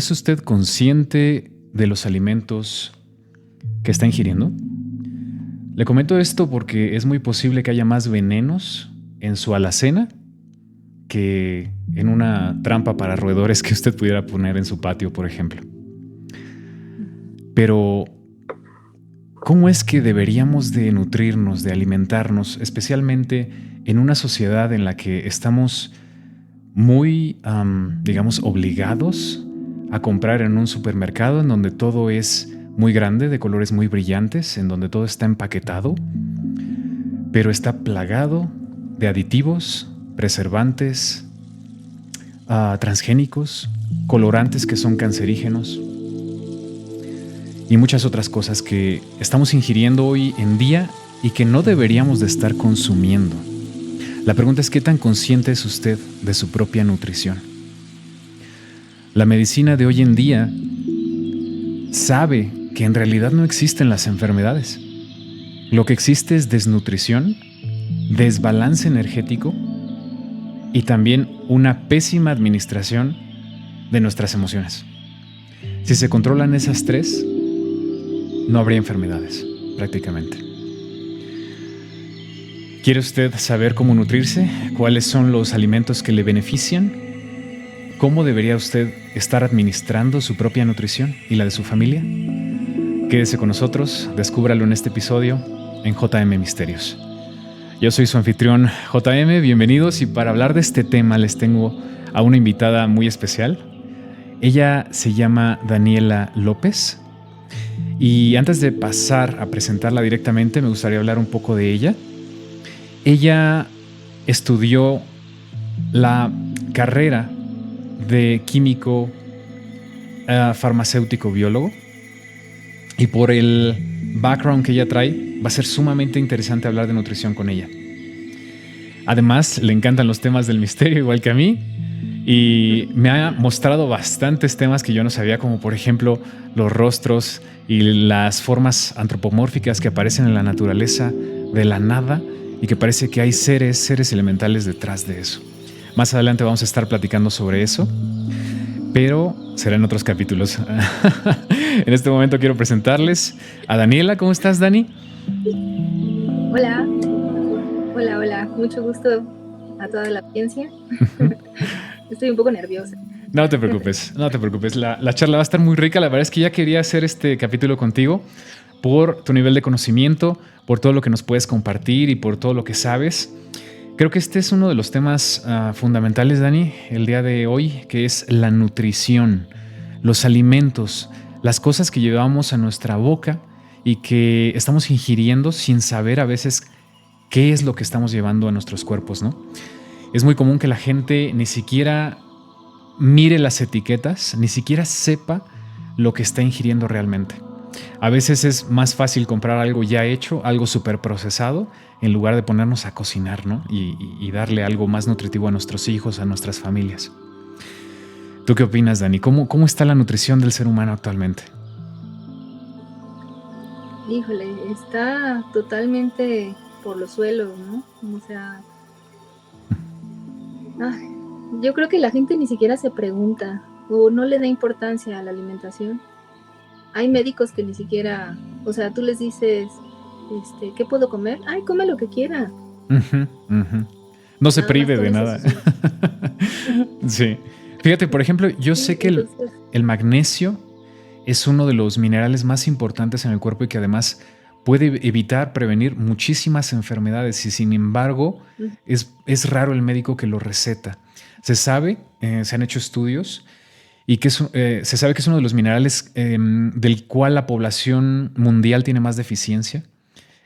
¿Es usted consciente de los alimentos que está ingiriendo? Le comento esto porque es muy posible que haya más venenos en su alacena que en una trampa para roedores que usted pudiera poner en su patio, por ejemplo. Pero, ¿cómo es que deberíamos de nutrirnos, de alimentarnos, especialmente en una sociedad en la que estamos muy, digamos, obligados a comprar en un supermercado en donde todo es muy grande, de colores muy brillantes, en donde todo está empaquetado, pero está plagado de aditivos, preservantes, transgénicos, colorantes que son cancerígenos y muchas otras cosas que estamos ingiriendo hoy en día y que no deberíamos de estar consumiendo? La pregunta es: ¿qué tan consciente es usted de su propia nutrición? La medicina de hoy en día sabe que en realidad no existen las enfermedades. Lo que existe es desnutrición, desbalance energético y también una pésima administración de nuestras emociones. Si se controlan esas tres, no habría enfermedades, prácticamente. ¿Quiere usted saber cómo nutrirse? ¿Cuáles son los alimentos que le benefician? ¿Cómo debería usted estar administrando su propia nutrición y la de su familia? Quédese con nosotros, descúbralo en este episodio en JM Misterios. Yo soy su anfitrión JM, bienvenidos, y para hablar de este tema les tengo a una invitada muy especial. Ella se llama Daniela López y antes de pasar a presentarla directamente me gustaría hablar un poco de ella. Ella estudió la carrera de químico farmacéutico biólogo y por el background que ella trae va a ser sumamente interesante hablar de nutrición con ella. Además, le encantan los temas del misterio igual que a mí y me ha mostrado bastantes temas que yo no sabía, como por ejemplo los rostros y las formas antropomórficas que aparecen en la naturaleza de la nada y que parece que hay seres elementales detrás de eso. Más adelante vamos a estar platicando sobre eso, pero será en otros capítulos. En este momento quiero presentarles a Daniela. ¿Cómo estás, Dani? Hola, hola, mucho gusto a toda la audiencia. Estoy un poco nerviosa. No te preocupes, no te preocupes. La charla va a estar muy rica. La verdad es que ya quería hacer este capítulo contigo por tu nivel de conocimiento, por todo lo que nos puedes compartir y por todo lo que sabes. Creo que este es uno de los temas fundamentales, Dani, el día de hoy, que es la nutrición, los alimentos, las cosas que llevamos a nuestra boca y que estamos ingiriendo sin saber a veces qué es lo que estamos llevando a nuestros cuerpos, ¿no? Es muy común que la gente ni siquiera mire las etiquetas, ni siquiera sepa lo que está ingiriendo realmente. A veces es más fácil comprar algo ya hecho, algo súper procesado, en lugar de ponernos a cocinar, ¿no? Y darle algo más nutritivo a nuestros hijos, a nuestras familias. ¿Tú qué opinas, Dani? ¿Cómo está la nutrición del ser humano actualmente? Híjole, está totalmente por los suelos, ¿no? O sea, yo creo que la gente ni siquiera se pregunta o no le da importancia a la alimentación. Hay médicos que ni siquiera, o sea, tú les dices, ¿qué puedo comer? Ay, come lo que quiera. No se Nada más prive de tomes nada. eso. Sí. Fíjate, por ejemplo, yo sé que Entonces, el magnesio es uno de los minerales más importantes en el cuerpo y que además puede evitar, prevenir muchísimas enfermedades y sin embargo es raro el médico que lo receta. Se sabe, se han hecho estudios y que se sabe que es uno de los minerales del cual la población mundial tiene más deficiencia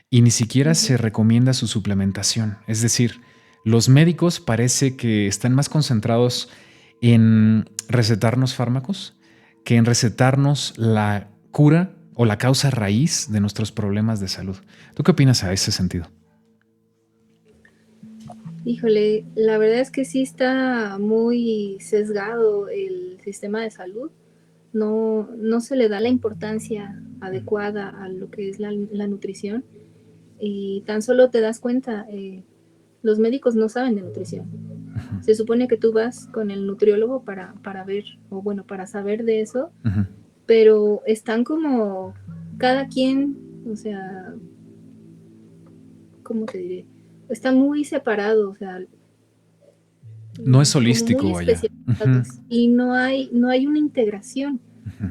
y ni siquiera se recomienda su suplementación. Es decir, los médicos parece que están más concentrados en recetarnos fármacos que en recetarnos la cura o la causa raíz de nuestros problemas de salud. ¿Tú qué opinas a ese sentido? híjole, la verdad es que sí está muy sesgado el sistema de salud. No se le da la importancia adecuada a lo que es la nutrición y tan solo te das cuenta, los médicos no saben de nutrición. Se supone que tú vas con el nutriólogo para ver, o bueno, para saber de eso, pero están como cada quien, o sea, ¿cómo te diré? Está muy separado, o sea, No es como muy holístico, vaya. especializados, y no hay una integración,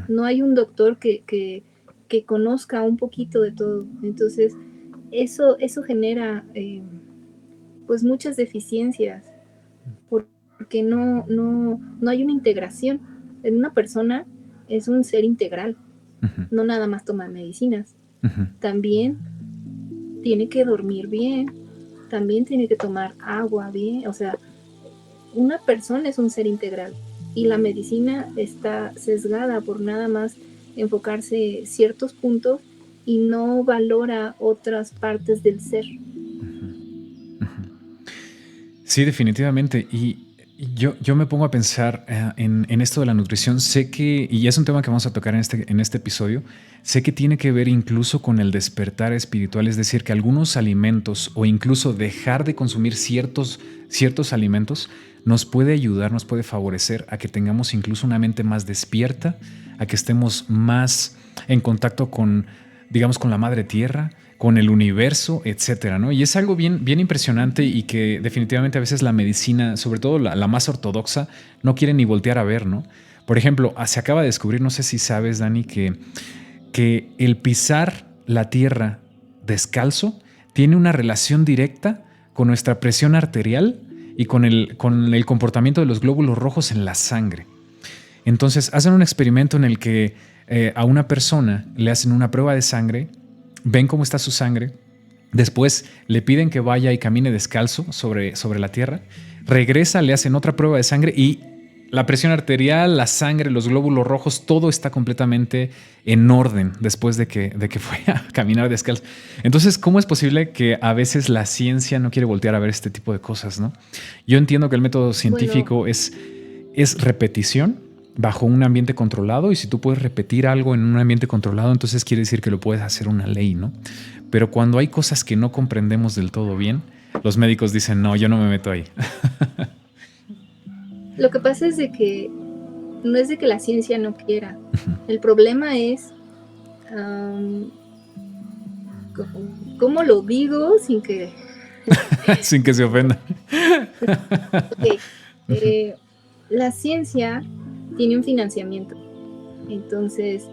no hay un doctor que conozca un poquito de todo. Entonces, eso genera pues muchas deficiencias, porque no hay una integración. En una persona es un ser integral, no nada más toma medicinas, también tiene que dormir bien, también tiene que tomar agua bien, o sea, una persona es un ser integral y la medicina está sesgada por nada más enfocarse ciertos puntos y no valora otras partes del ser. Sí, definitivamente. Y yo me pongo a pensar en esto de la nutrición. Sé que, y es un tema que vamos a tocar en este episodio, sé que tiene que ver incluso con el despertar espiritual, es decir, que algunos alimentos o incluso dejar de consumir ciertos alimentos nos puede ayudar, nos puede favorecer a que tengamos incluso una mente más despierta, a que estemos más en contacto con, digamos, con la madre tierra, con el universo, etcétera, ¿no? Y es algo bien, bien impresionante y que definitivamente a veces la medicina, sobre todo la más ortodoxa, no quiere ni voltear a ver, ¿no? Por ejemplo, se acaba de descubrir, no sé si sabes, Dani, que el pisar la tierra descalzo tiene una relación directa con nuestra presión arterial y con el comportamiento de los glóbulos rojos en la sangre. Entonces, hacen un experimento en el que a una persona le hacen una prueba de sangre, ven cómo está su sangre, después le piden que vaya y camine descalzo sobre la tierra, regresa, le hacen otra prueba de sangre y la presión arterial, la sangre, los glóbulos rojos, todo está completamente en orden después de que fue a caminar descalzo. Entonces, ¿cómo es posible que a veces la ciencia no quiere voltear a ver este tipo de cosas, ¿no? Yo entiendo que el método científico Bueno, es repetición bajo un ambiente controlado, y si tú puedes repetir algo en un ambiente controlado, entonces quiere decir que lo puedes hacer una ley, ¿no? Pero cuando hay cosas que no comprendemos del todo bien, los médicos dicen, no, yo no me meto ahí. lo que pasa es de que no es de que la ciencia no quiera. El problema es, ¿cómo lo digo sin que... Sin que se ofenda. Ok, la ciencia tiene un financiamiento. Entonces,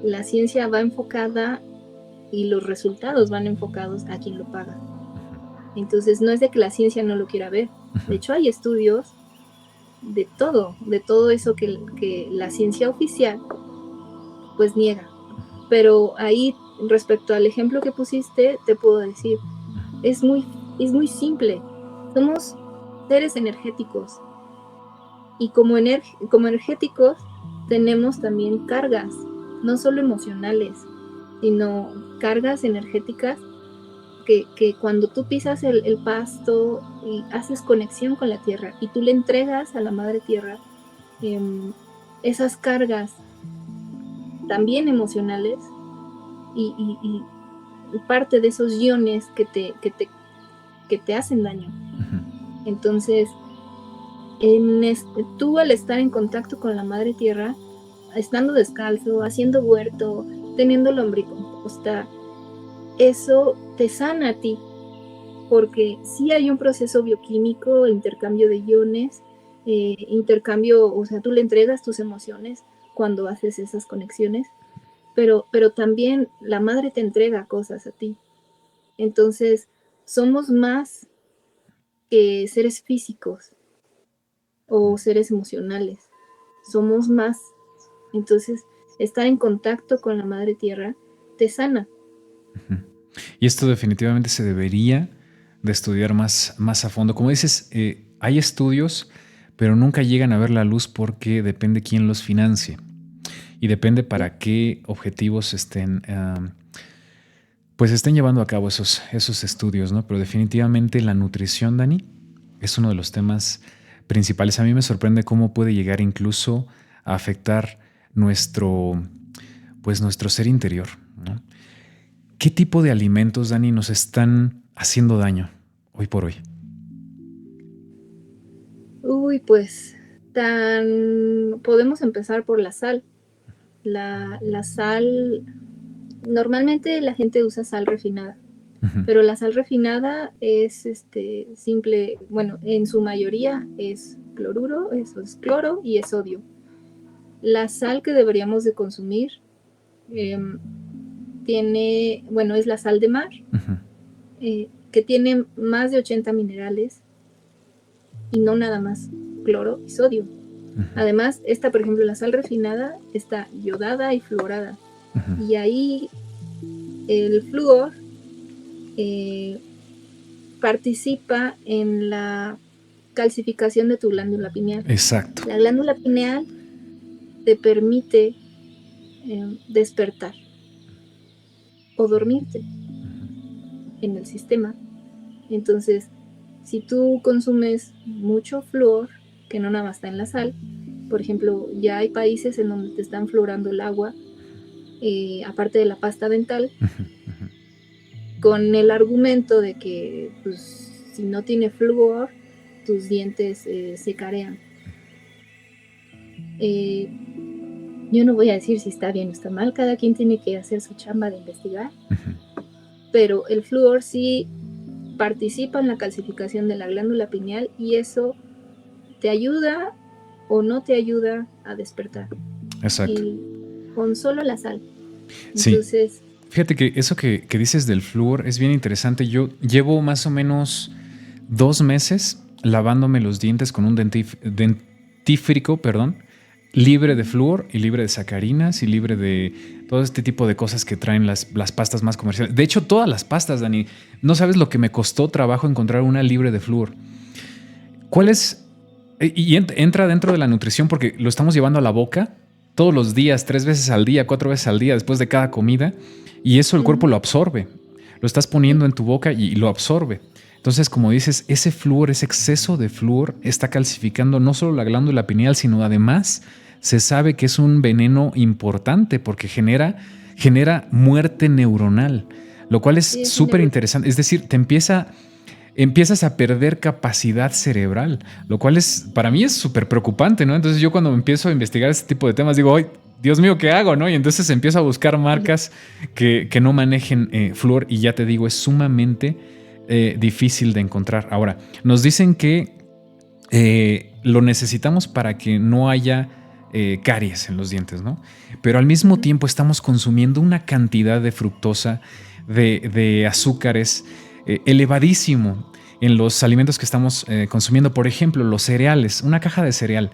la ciencia va enfocada y los resultados van enfocados a quien lo paga. Entonces, no es de que la ciencia no lo quiera ver. De hecho, hay estudios de todo eso que la ciencia oficial pues niega. Pero ahí, respecto al ejemplo que pusiste, te puedo decir, es muy simple. Somos seres energéticos y como energéticos tenemos también cargas, no solo emocionales, sino cargas energéticas que cuando tú pisas el pasto y haces conexión con la tierra y tú le entregas a la madre tierra esas cargas también emocionales y parte de esos iones que te hacen daño. Entonces, tú al estar en contacto con la madre tierra, estando descalzo, haciendo huerto, teniendo lombricomposta, eso te sana a ti, porque sí hay un proceso bioquímico, intercambio de iones, o sea, tú le entregas tus emociones cuando haces esas conexiones, pero también la madre te entrega cosas a ti. Entonces, somos más que seres físicos o seres emocionales, somos más. Entonces, estar en contacto con la madre tierra te sana. Y esto definitivamente se debería de estudiar más a fondo. Como dices, hay estudios, pero nunca llegan a ver la luz porque depende quién los financie y depende para qué objetivos pues estén llevando a cabo esos estudios, ¿no? Pero definitivamente la nutrición, Dani, es uno de los temas principales. A mí me sorprende cómo puede llegar incluso a afectar pues nuestro ser interior, ¿no? ¿Qué tipo de alimentos, Dani, nos están haciendo daño hoy por hoy? Uy, pues podemos empezar por la sal. La sal, normalmente la gente usa sal refinada, pero la sal refinada es simple, bueno, en su mayoría es cloruro, eso es cloro y es sodio. La sal que deberíamos de consumir es la sal de mar, que tiene más de 80 minerales y no nada más cloro y sodio. Además, por ejemplo, la sal refinada está yodada y fluorada. Y ahí el flúor participa en la calcificación de tu glándula pineal. Exacto. La glándula pineal te permite despertar o dormirte en el sistema. Entonces, si tú consumes mucho flúor, que no nada más está en la sal, por ejemplo, ya hay países en donde te están fluorando el agua, aparte de la pasta dental, con el argumento de que pues, si no tiene flúor, tus dientes se carean. Yo no voy a decir si está bien o está mal, cada quien tiene que hacer su chamba de investigar, pero el flúor sí participa en la calcificación de la glándula pineal y eso te ayuda o no te ayuda a despertar. Exacto. Y con solo la sal. Sí. Entonces, fíjate que eso que dices del flúor es bien interesante. Yo llevo más o menos 2 meses lavándome los dientes con un dentífrico, libre de flúor y libre de sacarinas y libre de todo este tipo de cosas que traen las pastas más comerciales. De hecho, todas las pastas, Dani, no sabes lo que me costó trabajo encontrar una libre de flúor. ¿Cuál es? Y entra dentro de la nutrición porque lo estamos llevando a la boca todos los días, 3 veces al día, 4 veces al día, después de cada comida, y eso el cuerpo lo absorbe. Lo estás poniendo en tu boca y lo absorbe. Entonces, como dices, ese flúor, ese exceso de flúor está calcificando no solo la glándula pineal, sino además se sabe que es un veneno importante porque genera muerte neuronal, lo cual es súper interesante. Es decir, empiezas a perder capacidad cerebral, lo cual para mí es súper preocupante, ¿no? Entonces yo cuando empiezo a investigar este tipo de temas digo, ¡ay, Dios mío, ¿qué hago? ¿No? Y entonces empiezo a buscar marcas que no manejen flúor y ya te digo, es sumamente difícil de encontrar. Ahora, nos dicen que lo necesitamos para que no haya caries en los dientes, ¿no? Pero al mismo tiempo estamos consumiendo una cantidad de fructosa, de azúcares elevadísimo en los alimentos que estamos consumiendo. Por ejemplo, los cereales, una caja de cereal.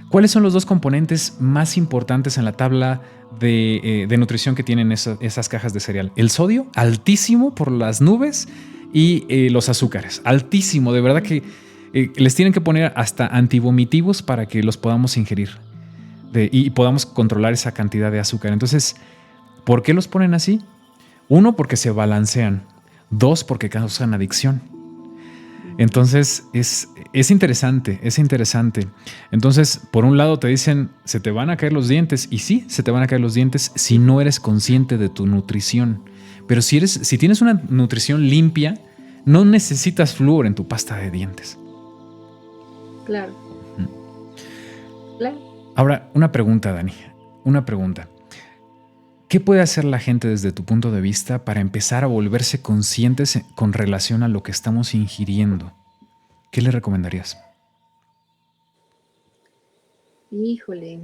¿Cuáles son los 2 componentes más importantes en la tabla de nutrición que tienen esas cajas de cereal? El sodio, altísimo por las nubes, y los azúcares, altísimo. De verdad que les tienen que poner hasta antivomitivos para que los podamos ingerir y podamos controlar esa cantidad de azúcar. Entonces, ¿por qué los ponen así? 1, porque se balancean. 2, porque causan adicción. Entonces es interesante, es interesante. Entonces, por un lado te dicen, se te van a caer los dientes, y sí, se te van a caer los dientes si no eres consciente de tu nutrición. Pero si tienes una nutrición limpia, no necesitas flúor en tu pasta de dientes. Claro. Claro. Ahora, una pregunta, Dani. Una pregunta. ¿Qué puede hacer la gente desde tu punto de vista para empezar a volverse conscientes con relación a lo que estamos ingiriendo? ¿Qué le recomendarías? Híjole.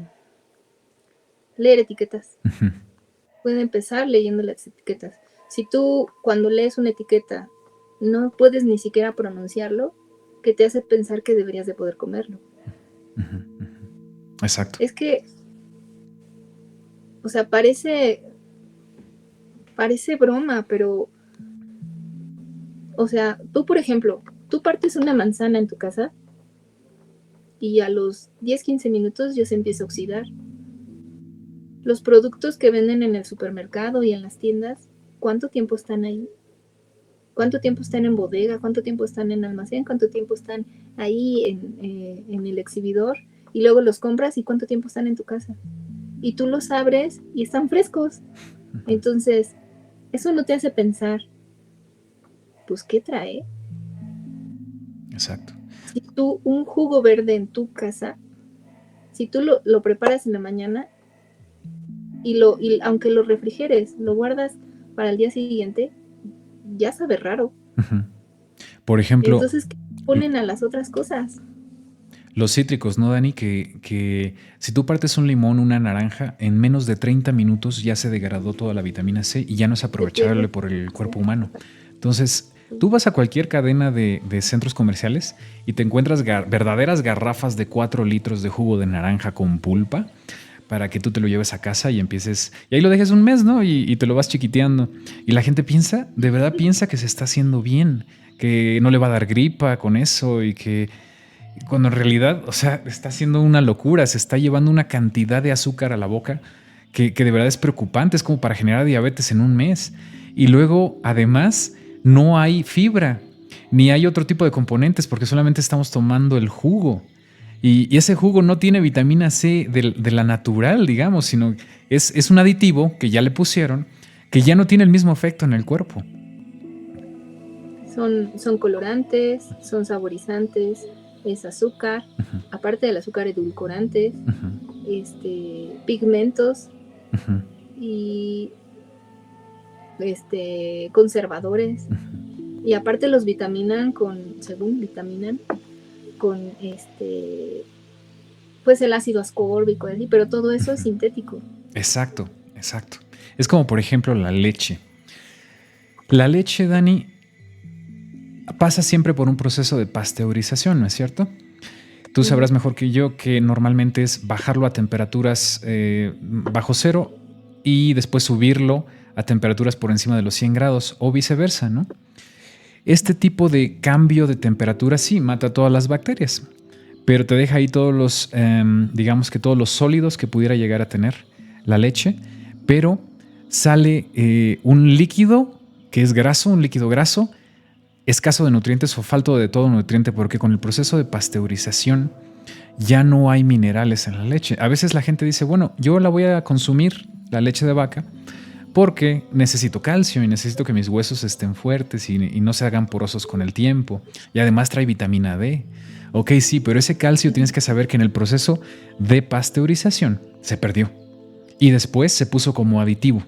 Leer etiquetas. Pueden empezar leyendo las etiquetas. Si tú cuando lees una etiqueta no puedes ni siquiera pronunciarlo, ¿qué te hace pensar que deberías de poder comerlo? Exacto. Es que, o sea, parece broma, pero, o sea, tú, por ejemplo, tú partes una manzana en tu casa y a los 10-15 minutos ya se empieza a oxidar. Los productos que venden en el supermercado y en las tiendas, ¿cuánto tiempo están ahí? ¿Cuánto tiempo están en bodega? ¿Cuánto tiempo están en almacén? ¿Cuánto tiempo están ahí en el exhibidor? Y luego los compras y ¿cuánto tiempo están en tu casa? Y tú los abres y están frescos. Entonces, eso no te hace pensar, pues, ¿qué trae? Exacto. tú un jugo verde en tu casa, si tú lo preparas en la mañana y aunque lo refrigeres, lo guardas para el día siguiente, ya sabe raro. Ujú. Por ejemplo, Entonces, ¿qué ponen a las otras cosas? los cítricos, ¿no, Dani? Que si tú partes un limón, una naranja, en menos de 30 minutos ya se degradó toda la vitamina C y ya no es Se aprovechable pierde. por el Sí, cuerpo humano. Entonces, tú vas a cualquier cadena de centros comerciales y te encuentras verdaderas garrafas de 4 litros de jugo de naranja con pulpa para que tú te lo lleves a casa y empieces. Y ahí lo dejes un mes, ¿no? Y te lo vas chiquiteando. Y la gente piensa, de verdad piensa que se está haciendo bien, que no le va a dar gripa con eso y que cuando en realidad, o sea, está haciendo una locura, se está llevando una cantidad de azúcar a la boca que de verdad es preocupante, es como para generar diabetes en un mes. Y luego, además, no hay fibra, ni hay otro tipo de componentes, porque solamente estamos tomando el jugo. Y ese jugo no tiene vitamina C de la natural, digamos, sino es un aditivo que ya le pusieron, que ya no tiene el mismo efecto en el cuerpo. Son colorantes, son saborizantes, es azúcar, Ujú, aparte del azúcar, edulcorantes, ujú, pigmentos ujú, y conservadores. ujú. Y aparte los vitaminan según vitaminan, con pues el ácido ascórbico, pero todo eso es sintético. Exacto, exacto. Es como por ejemplo la leche. La leche, Dani, pasa siempre por un proceso de pasteurización, ¿no es cierto? Tú sabrás mejor que yo que normalmente es bajarlo a temperaturas bajo cero y después subirlo a temperaturas por encima de los 100 grados o viceversa, ¿no? Este tipo de cambio de temperatura sí mata todas las bacterias, pero te deja ahí todos los, digamos que todos los sólidos que pudiera llegar a tener la leche, pero sale un líquido que es graso, un líquido graso, escaso de nutrientes o falto de todo nutriente, porque con el proceso de pasteurización ya no hay minerales en la leche. A veces la gente dice, bueno, yo la voy a consumir, la leche de vaca, porque necesito calcio y necesito que mis huesos estén fuertes y no se hagan porosos con el tiempo. Y además trae vitamina D. Ok, sí, pero ese calcio tienes que saber que en el proceso de pasteurización se perdió. Y después se puso como aditivo.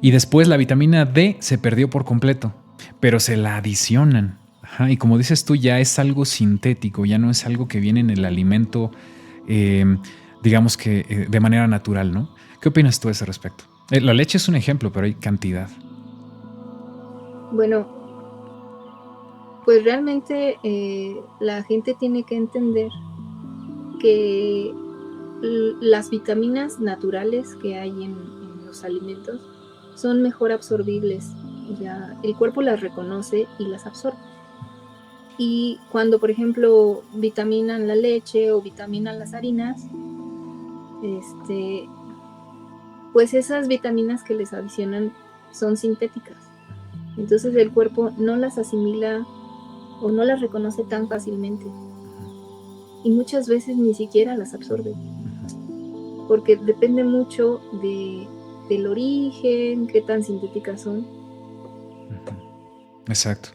Y después la vitamina D se perdió por completo, pero se la adicionan. Ajá, y como dices tú, ya es algo sintético, ya no es algo que viene en el alimento, eh, digamos que de manera natural, ¿no? ¿Qué opinas tú a ese respecto? La leche es un ejemplo, pero hay cantidad. Bueno, pues realmente la gente tiene que entender que las vitaminas naturales que hay en los alimentos son mejor absorbibles. Ya el cuerpo las reconoce y las absorbe. Y cuando, por ejemplo, vitaminan la leche o vitaminan las harinas, pues esas vitaminas que les adicionan son sintéticas. Entonces el cuerpo no las asimila o no las reconoce tan fácilmente. Y muchas veces ni siquiera las absorbe. Porque depende mucho del origen, qué tan sintéticas son. Exacto.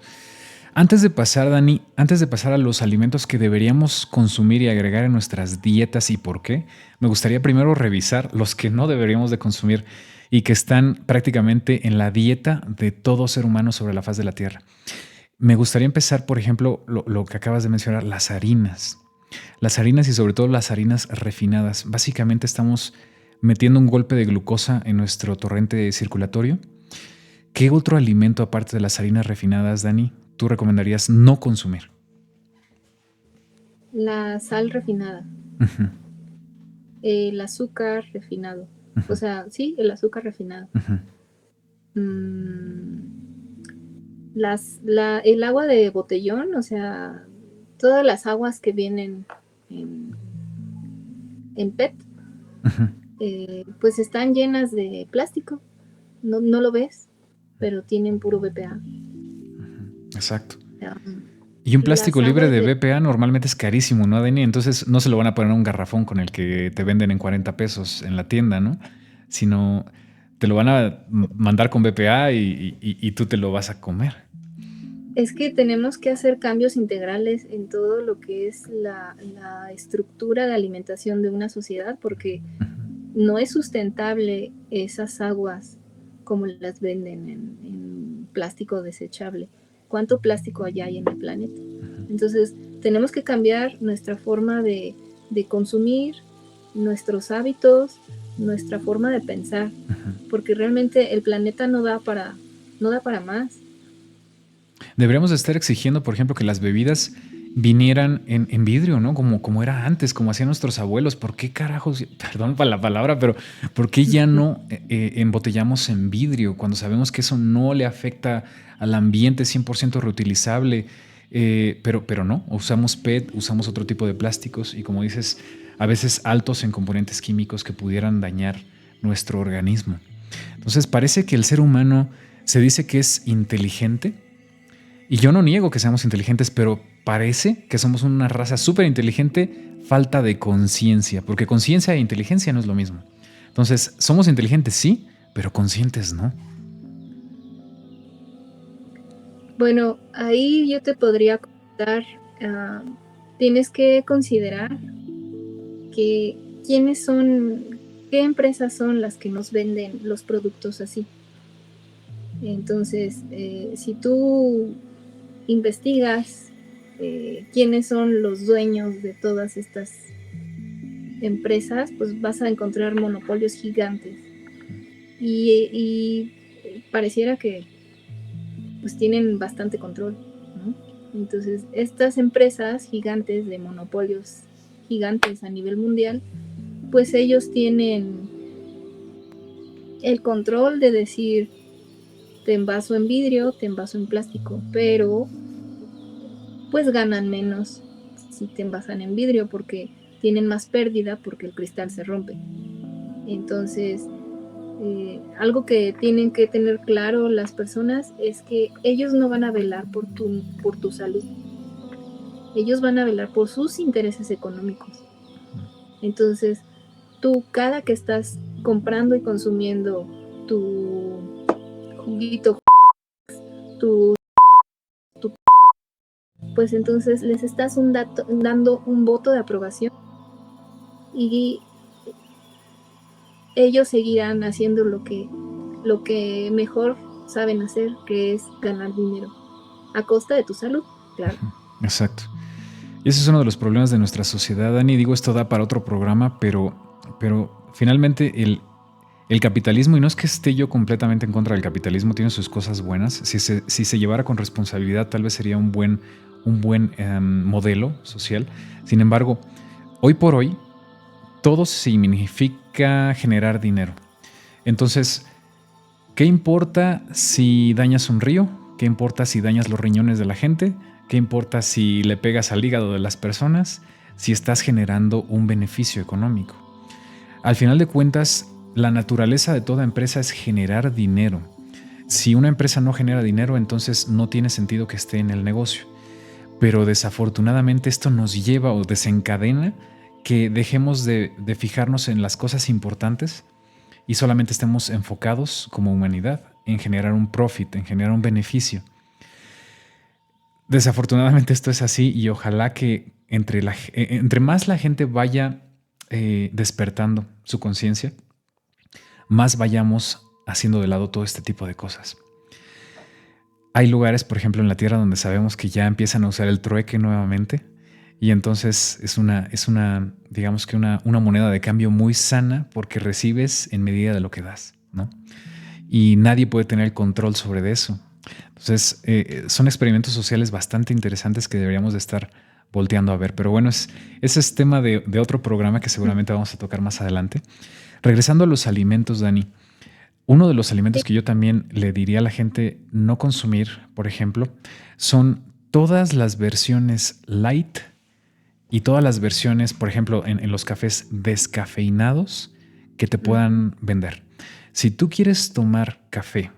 Antes de pasar, Dani, antes de pasar a los alimentos que deberíamos consumir y agregar en nuestras dietas y por qué, me gustaría primero revisar los que no deberíamos de consumir y que están prácticamente en la dieta de todo ser humano sobre la faz de la Tierra. Me gustaría empezar, por ejemplo, lo que acabas de mencionar, las harinas. Las harinas y sobre todo las harinas refinadas. Básicamente estamos metiendo un golpe de glucosa en nuestro torrente circulatorio. ¿Qué otro alimento aparte de las harinas refinadas, Dani, tú recomendarías no consumir? La sal refinada, Ujú, el azúcar refinado. ujú, O sea, sí, el azúcar refinado. ujú, Mm, el agua de botellón, o sea, todas las aguas que vienen en, en PET, ujú, pues están llenas de plástico. No lo ves, pero tienen puro BPA. exacto. Um, Y un plástico las libre aguas de de... BPA normalmente es carísimo, ¿no, Dani? Entonces no se lo van a poner en un garrafón con el que te venden en 40 pesos en la tienda, ¿no? Sino te lo van a mandar con BPA y tú te lo vas a comer. Es que tenemos que hacer cambios integrales en todo lo que es la estructura de alimentación de una sociedad, porque no es sustentable esas aguas como las venden en plástico desechable. ¿Cuánto plástico hay en el planeta? Entonces, tenemos que cambiar nuestra forma de consumir, nuestros hábitos, nuestra forma de pensar, porque realmente el planeta no da para más. Deberíamos estar exigiendo, por ejemplo, que las bebidas vinieran en vidrio, ¿no? Como era antes, como hacían nuestros abuelos. ¿Por qué carajos, perdón por la palabra, pero por qué ya no embotellamos en vidrio cuando sabemos que eso no le afecta al ambiente, 100% reutilizable? Pero no, usamos PET, usamos otro tipo de plásticos y, como dices, a veces altos en componentes químicos que pudieran dañar nuestro organismo. Entonces parece que el ser humano se dice que es inteligente, y yo no niego que seamos inteligentes, pero parece que somos una raza súper inteligente, falta de conciencia, porque conciencia e inteligencia no es lo mismo. Entonces, somos inteligentes, sí, pero conscientes no. Bueno, ahí yo te podría contar, tienes que considerar que qué empresas son las que nos venden los productos así. Entonces, si tú investigas quiénes son los dueños de todas estas empresas, pues vas a encontrar monopolios gigantes y pareciera que pues tienen bastante control, ¿no? Entonces, estas empresas gigantes de monopolios gigantes a nivel mundial, pues ellos tienen el control de decir, te envaso en vidrio, te envaso en plástico, pero pues ganan menos si te envasan en vidrio porque tienen más pérdida porque el cristal se rompe. Entonces, algo que tienen que tener claro las personas es que ellos no van a velar por tu salud. Ellos van a velar por sus intereses económicos. Entonces, tú cada que estás comprando y consumiendo tu juguito, pues entonces les estás dando un voto de aprobación y ellos seguirán haciendo lo que mejor saben hacer, que es ganar dinero a costa de tu salud, claro. Exacto. Y ese es uno de los problemas de nuestra sociedad, Dani. Digo, esto da para otro programa, pero finalmente el capitalismo, y no es que esté yo completamente en contra del capitalismo, tiene sus cosas buenas. Si se llevara con responsabilidad, tal vez sería un buen modelo social. Sin embargo, hoy por hoy, todo significa generar dinero. Entonces, ¿qué importa si dañas un río? ¿Qué importa si dañas los riñones de la gente? ¿Qué importa si le pegas al hígado de las personas? Si estás generando un beneficio económico. Al final de cuentas, la naturaleza de toda empresa es generar dinero. Si una empresa no genera dinero, entonces no tiene sentido que esté en el negocio. Pero desafortunadamente esto nos lleva o desencadena que dejemos de fijarnos en las cosas importantes y solamente estemos enfocados como humanidad en generar un profit, en generar un beneficio. Desafortunadamente esto es así y ojalá que entre más la gente vaya despertando su conciencia, más vayamos haciendo de lado todo este tipo de cosas. Hay lugares, por ejemplo, en la Tierra donde sabemos que ya empiezan a usar el trueque nuevamente y entonces es una digamos que una moneda de cambio muy sana porque recibes en medida de lo que das, ¿no? Y nadie puede tener el control sobre eso. Entonces, son experimentos sociales bastante interesantes que deberíamos de estar volteando a ver. Pero bueno, ese es tema de otro programa que seguramente vamos a tocar más adelante. Regresando a los alimentos, Dani, uno de los alimentos que yo también le diría a la gente no consumir, por ejemplo, son todas las versiones light y todas las versiones, por ejemplo, en los cafés descafeinados que te puedan vender. Si tú quieres tomar café,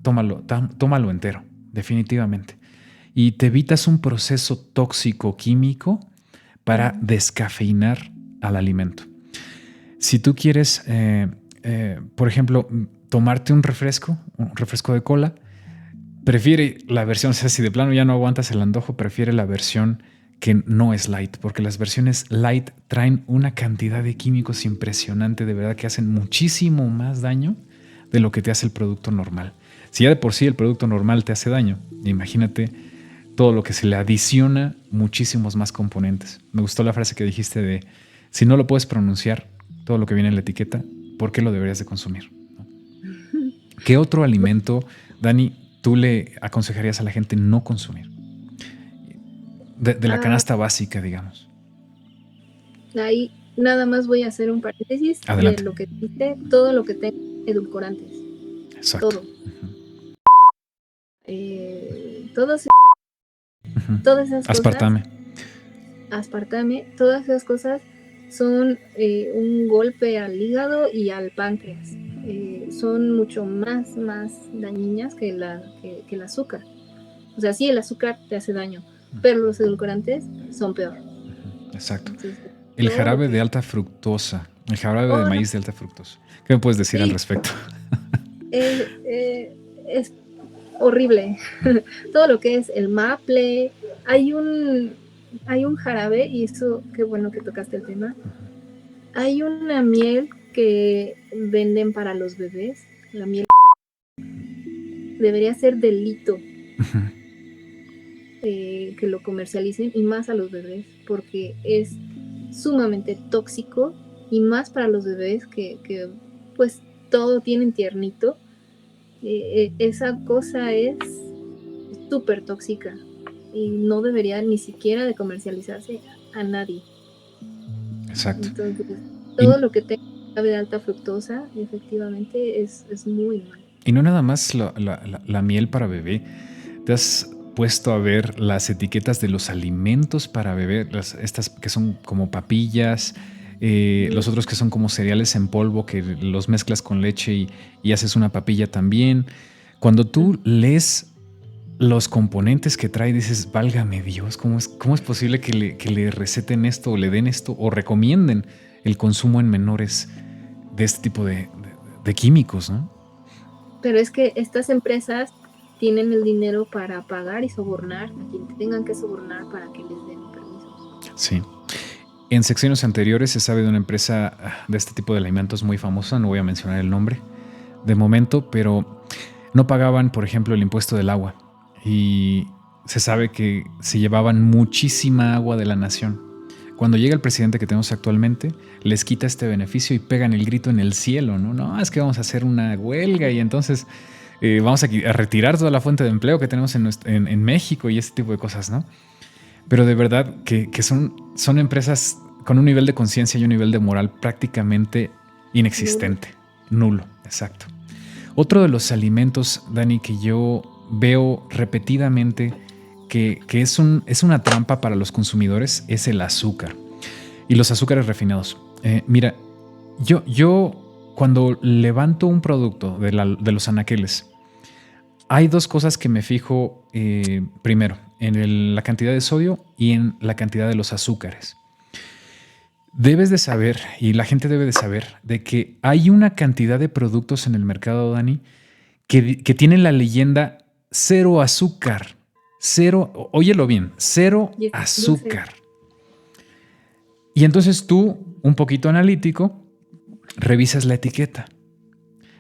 tómalo entero, definitivamente. Y te evitas un proceso tóxico químico para descafeinar al alimento. Si tú quieres, por ejemplo, tomarte un refresco de cola, prefiere la versión, o sea, si de plano ya no aguantas el antojo, prefiere la versión que no es light, porque las versiones light traen una cantidad de químicos impresionante, de verdad que hacen muchísimo más daño de lo que te hace el producto normal. Si ya de por sí el producto normal te hace daño, imagínate todo lo que se le adiciona, muchísimos más componentes. Me gustó la frase que dijiste de, si no lo puedes pronunciar, todo lo que viene en la etiqueta, ¿por qué lo deberías de consumir? ¿Qué otro alimento, Dani, tú le aconsejarías a la gente no consumir? De la Ah, canasta básica, digamos. ahí nada más voy a hacer un paréntesis de Adelante. lo que dice, todo lo que tenga edulcorantes, Exacto. todo. Todos, Ujú. todas esas cosas, Aspartame. aspartame, todas esas cosas son un golpe al hígado y al páncreas. Son mucho más dañinas que el azúcar. O sea, sí, el azúcar te hace daño, pero los edulcorantes son peor. Exacto. Entonces, El todo lo jarabe de que... alta fructosa. El jarabe de Oh, no, maíz de alta fructosa. ¿Qué me puedes decir al sí, respecto? es horrible. Todo lo que es el maple, hay un jarabe, y eso, qué bueno que tocaste el tema. Hay una miel que venden para los bebés, la miel debería ser delito que lo comercialicen, y más a los bebés, porque es sumamente tóxico, y más para los bebés que pues todo tienen tiernito. Esa cosa es súper tóxica y no debería ni siquiera de comercializarse a nadie. Exacto. Entonces, Y, todo lo que tenga de alta fructosa, efectivamente, es muy mal. y no nada más la miel para bebé. ¿Te has puesto a ver las etiquetas de los alimentos para bebé? Estas que son como papillas, los otros que son como cereales en polvo que los mezclas con leche y haces una papilla también. Cuando tú lees los componentes que trae, dices, válgame Dios, cómo es posible que le receten esto o le den esto o recomienden el consumo en menores de este tipo de químicos, ¿no? Pero es que estas empresas tienen el dinero para pagar y sobornar a quien tengan que sobornar para que les den permisos. Sí. En secciones anteriores se sabe de una empresa de este tipo de alimentos muy famosa, no voy a mencionar el nombre de momento, pero no pagaban, por ejemplo, el impuesto del agua y se sabe que se llevaban muchísima agua de la nación. Cuando llega el presidente que tenemos actualmente, les quita este beneficio y pegan el grito en el cielo, ¿no? No, es que vamos a hacer una huelga y entonces vamos a retirar toda la fuente de empleo que tenemos en México y ese tipo de cosas, ¿no? Pero de verdad que son empresas con un nivel de conciencia y un nivel de moral prácticamente inexistente, nulo, exacto. Otro de los alimentos, Dani, que yo veo repetidamente que es una trampa para los consumidores es el azúcar y los azúcares refinados. Mira, yo cuando levanto un producto de los anaqueles, hay dos cosas que me fijo primero, en la cantidad de sodio y en la cantidad de los azúcares. Debes de saber, y la gente debe de saber, de que hay una cantidad de productos en el mercado, Dani, que tienen la leyenda cero azúcar. Cero, óyelo bien, cero Y es dulce. azúcar. Y entonces tú, un poquito analítico, revisas la etiqueta.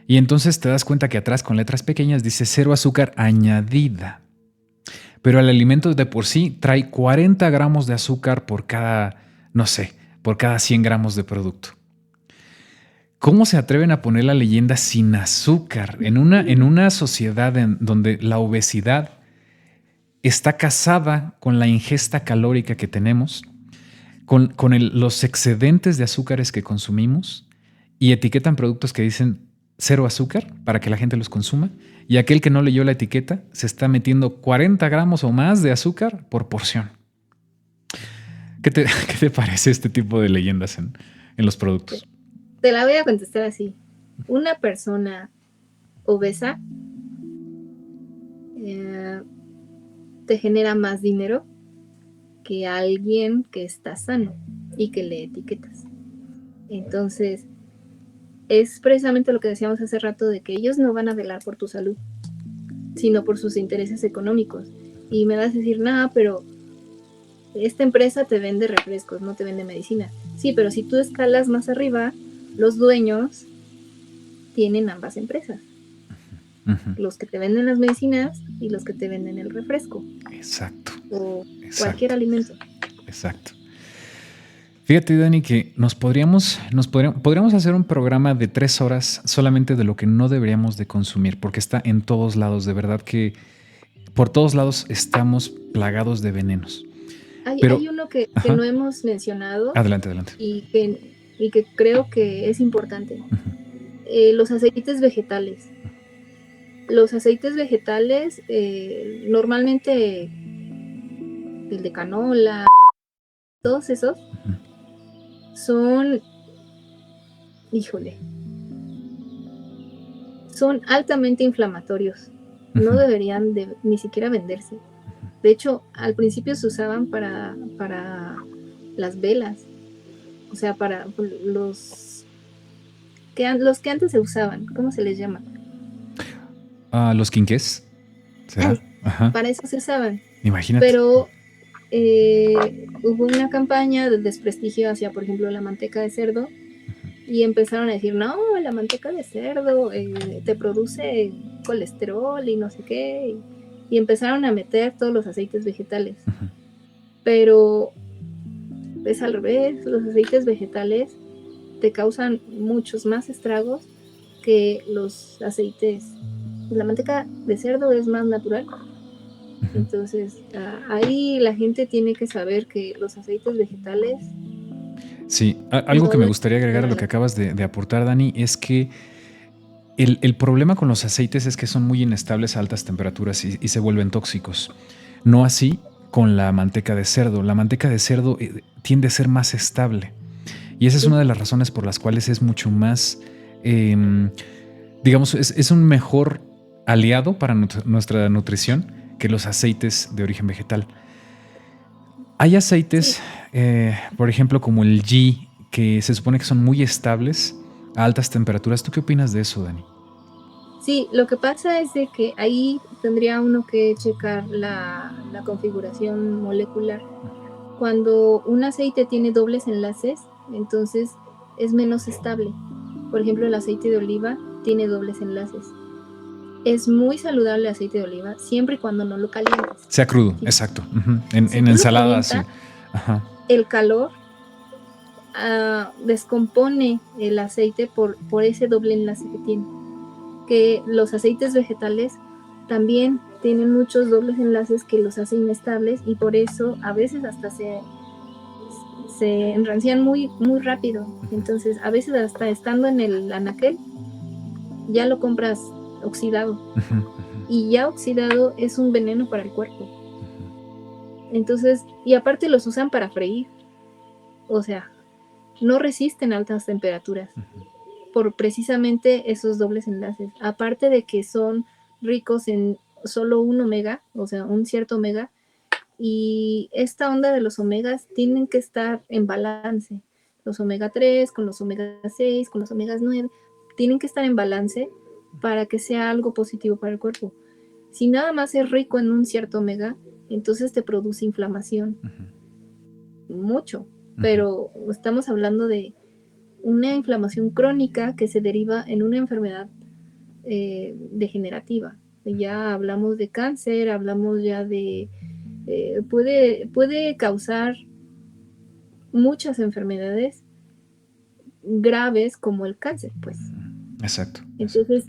Y entonces te das cuenta que atrás con letras pequeñas dice cero azúcar añadida. Pero el alimento de por sí trae 40 gramos de azúcar por cada, no sé, por cada 100 gramos de producto. ¿Cómo se atreven a poner la leyenda sin azúcar en una sociedad donde la obesidad está casada con la ingesta calórica que tenemos, con los excedentes de azúcares que consumimos y etiquetan productos que dicen cero azúcar para que la gente los consuma y aquel que no leyó la etiqueta se está metiendo 40 gramos o más de azúcar por porción? ¿Qué te parece este tipo de leyendas en los productos? Te la voy a contestar así. Una persona obesa te genera más dinero que alguien que está sano y que le etiquetas. Entonces, es precisamente lo que decíamos hace rato, de que ellos no van a velar por tu salud. sino por sus intereses económicos. Y me vas a decir, nada, pero esta empresa te vende refrescos, no te vende medicina. Sí, pero si tú escalas más arriba, los dueños tienen ambas empresas. Los que te venden las medicinas y los que te venden el refresco. Exacto. O cualquier alimento. Exacto. Fíjate, Dani, que podríamos hacer un programa de 3 horas solamente de lo que no deberíamos de consumir, porque está en todos lados. De verdad que por todos lados estamos plagados de venenos. Hay uno que no hemos mencionado. Adelante. Y que creo que es importante. Los aceites vegetales. Los aceites vegetales, normalmente el de canola, todos esos, son, son altamente inflamatorios. No deberían ni siquiera venderse. De hecho, al principio se usaban para las velas. O sea, para los que antes se usaban. ¿Cómo se les llama? Los quinqués. ¿Será? Para eso se usaban. Imagínate. Pero hubo una campaña de desprestigio hacia, por ejemplo, la manteca de cerdo. Y empezaron a decir, no, la manteca de cerdo te produce colesterol y no sé qué. Y empezaron a meter todos los aceites vegetales. Pero es al revés, los aceites vegetales te causan muchos más estragos que los aceites. La manteca de cerdo es más natural. Entonces, ahí la gente tiene que saber que los aceites vegetales... Sí, algo que me gustaría agregar a lo que acabas de aportar, Dani, es que el problema con los aceites es que son muy inestables a altas temperaturas y se vuelven tóxicos. No así con la manteca de cerdo. La manteca de cerdo tiende a ser más estable. Y esa es una de las razones por las cuales es mucho más, digamos, es un mejor aliado para nuestra nutrición que los aceites de origen vegetal. Hay aceites, por ejemplo, como el ghee, que se supone que son muy estables a altas temperaturas. ¿Tú qué opinas de eso, Dani? Sí, lo que pasa es de que ahí tendría uno que checar la configuración molecular. Cuando un aceite tiene dobles enlaces, entonces es menos estable. Por ejemplo, el aceite de oliva tiene dobles enlaces. Es muy saludable el aceite de oliva siempre y cuando no lo calientes. Sea crudo, sí. Exacto. En ensaladas, sí. El calor descompone el aceite por ese doble enlace que tiene. Que los aceites vegetales también tienen muchos dobles enlaces que los hacen inestables y por eso a veces hasta se enrancian muy, muy rápido. Entonces, a veces hasta estando en el anaquel, ya lo compras oxidado. Y ya oxidado es un veneno para el cuerpo. Entonces, y aparte los usan para freír. O sea, no resisten altas temperaturas por precisamente esos dobles enlaces. Aparte de que son ricos en solo un omega, o sea, un cierto omega, y esta onda de los omegas tienen que estar en balance. Los omega 3 con los omega 6, con los omegas 9, tienen que estar en balance para que sea algo positivo para el cuerpo. Si nada más es rico en un cierto omega, entonces te produce inflamación. Mucho. Pero estamos hablando de una inflamación crónica que se deriva en una enfermedad degenerativa. Ya hablamos de cáncer, hablamos ya de... puede causar muchas enfermedades graves como el cáncer, pues. Exacto. Entonces,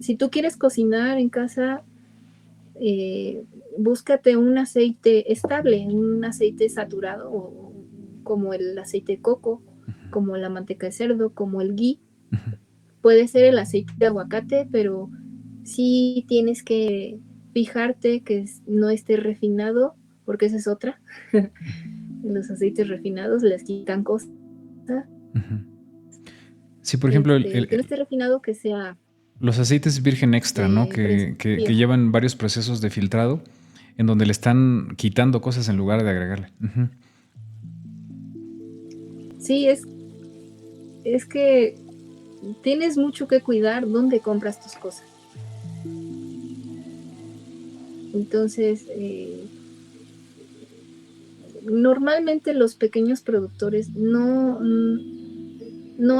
si tú quieres cocinar en casa, búscate un aceite estable, un aceite saturado, como el aceite de coco, como la manteca de cerdo, como el ghee. Puede ser el aceite de aguacate, pero sí tienes que fijarte que no esté refinado, porque esa es otra. Los aceites refinados les quitan cosas. Sí, por ejemplo, que no esté refinado, que sea... Los aceites virgen extra, ¿no? Que llevan varios procesos de filtrado en donde le están quitando cosas en lugar de agregarle. Sí, es que tienes mucho que cuidar dónde compras tus cosas. Entonces, normalmente los pequeños productores no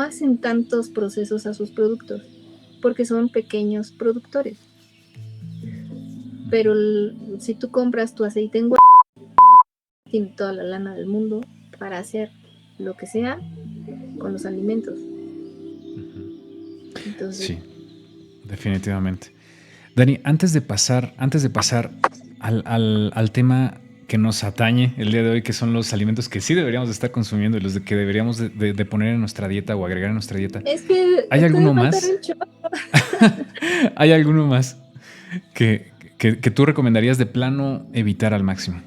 hacen tantos procesos a sus productos porque son pequeños productores. Pero si tú compras tu aceite en tiene toda la lana del mundo para hacer lo que sea con los alimentos. Entonces, sí, definitivamente. Dani, antes de pasar al tema que nos atañe el día de hoy, que son los alimentos que sí deberíamos de estar consumiendo y los que deberíamos de poner en nuestra dieta o agregar en nuestra dieta. Es que ¿Hay alguno más? El ¿Hay alguno más que tú recomendarías de plano evitar al máximo?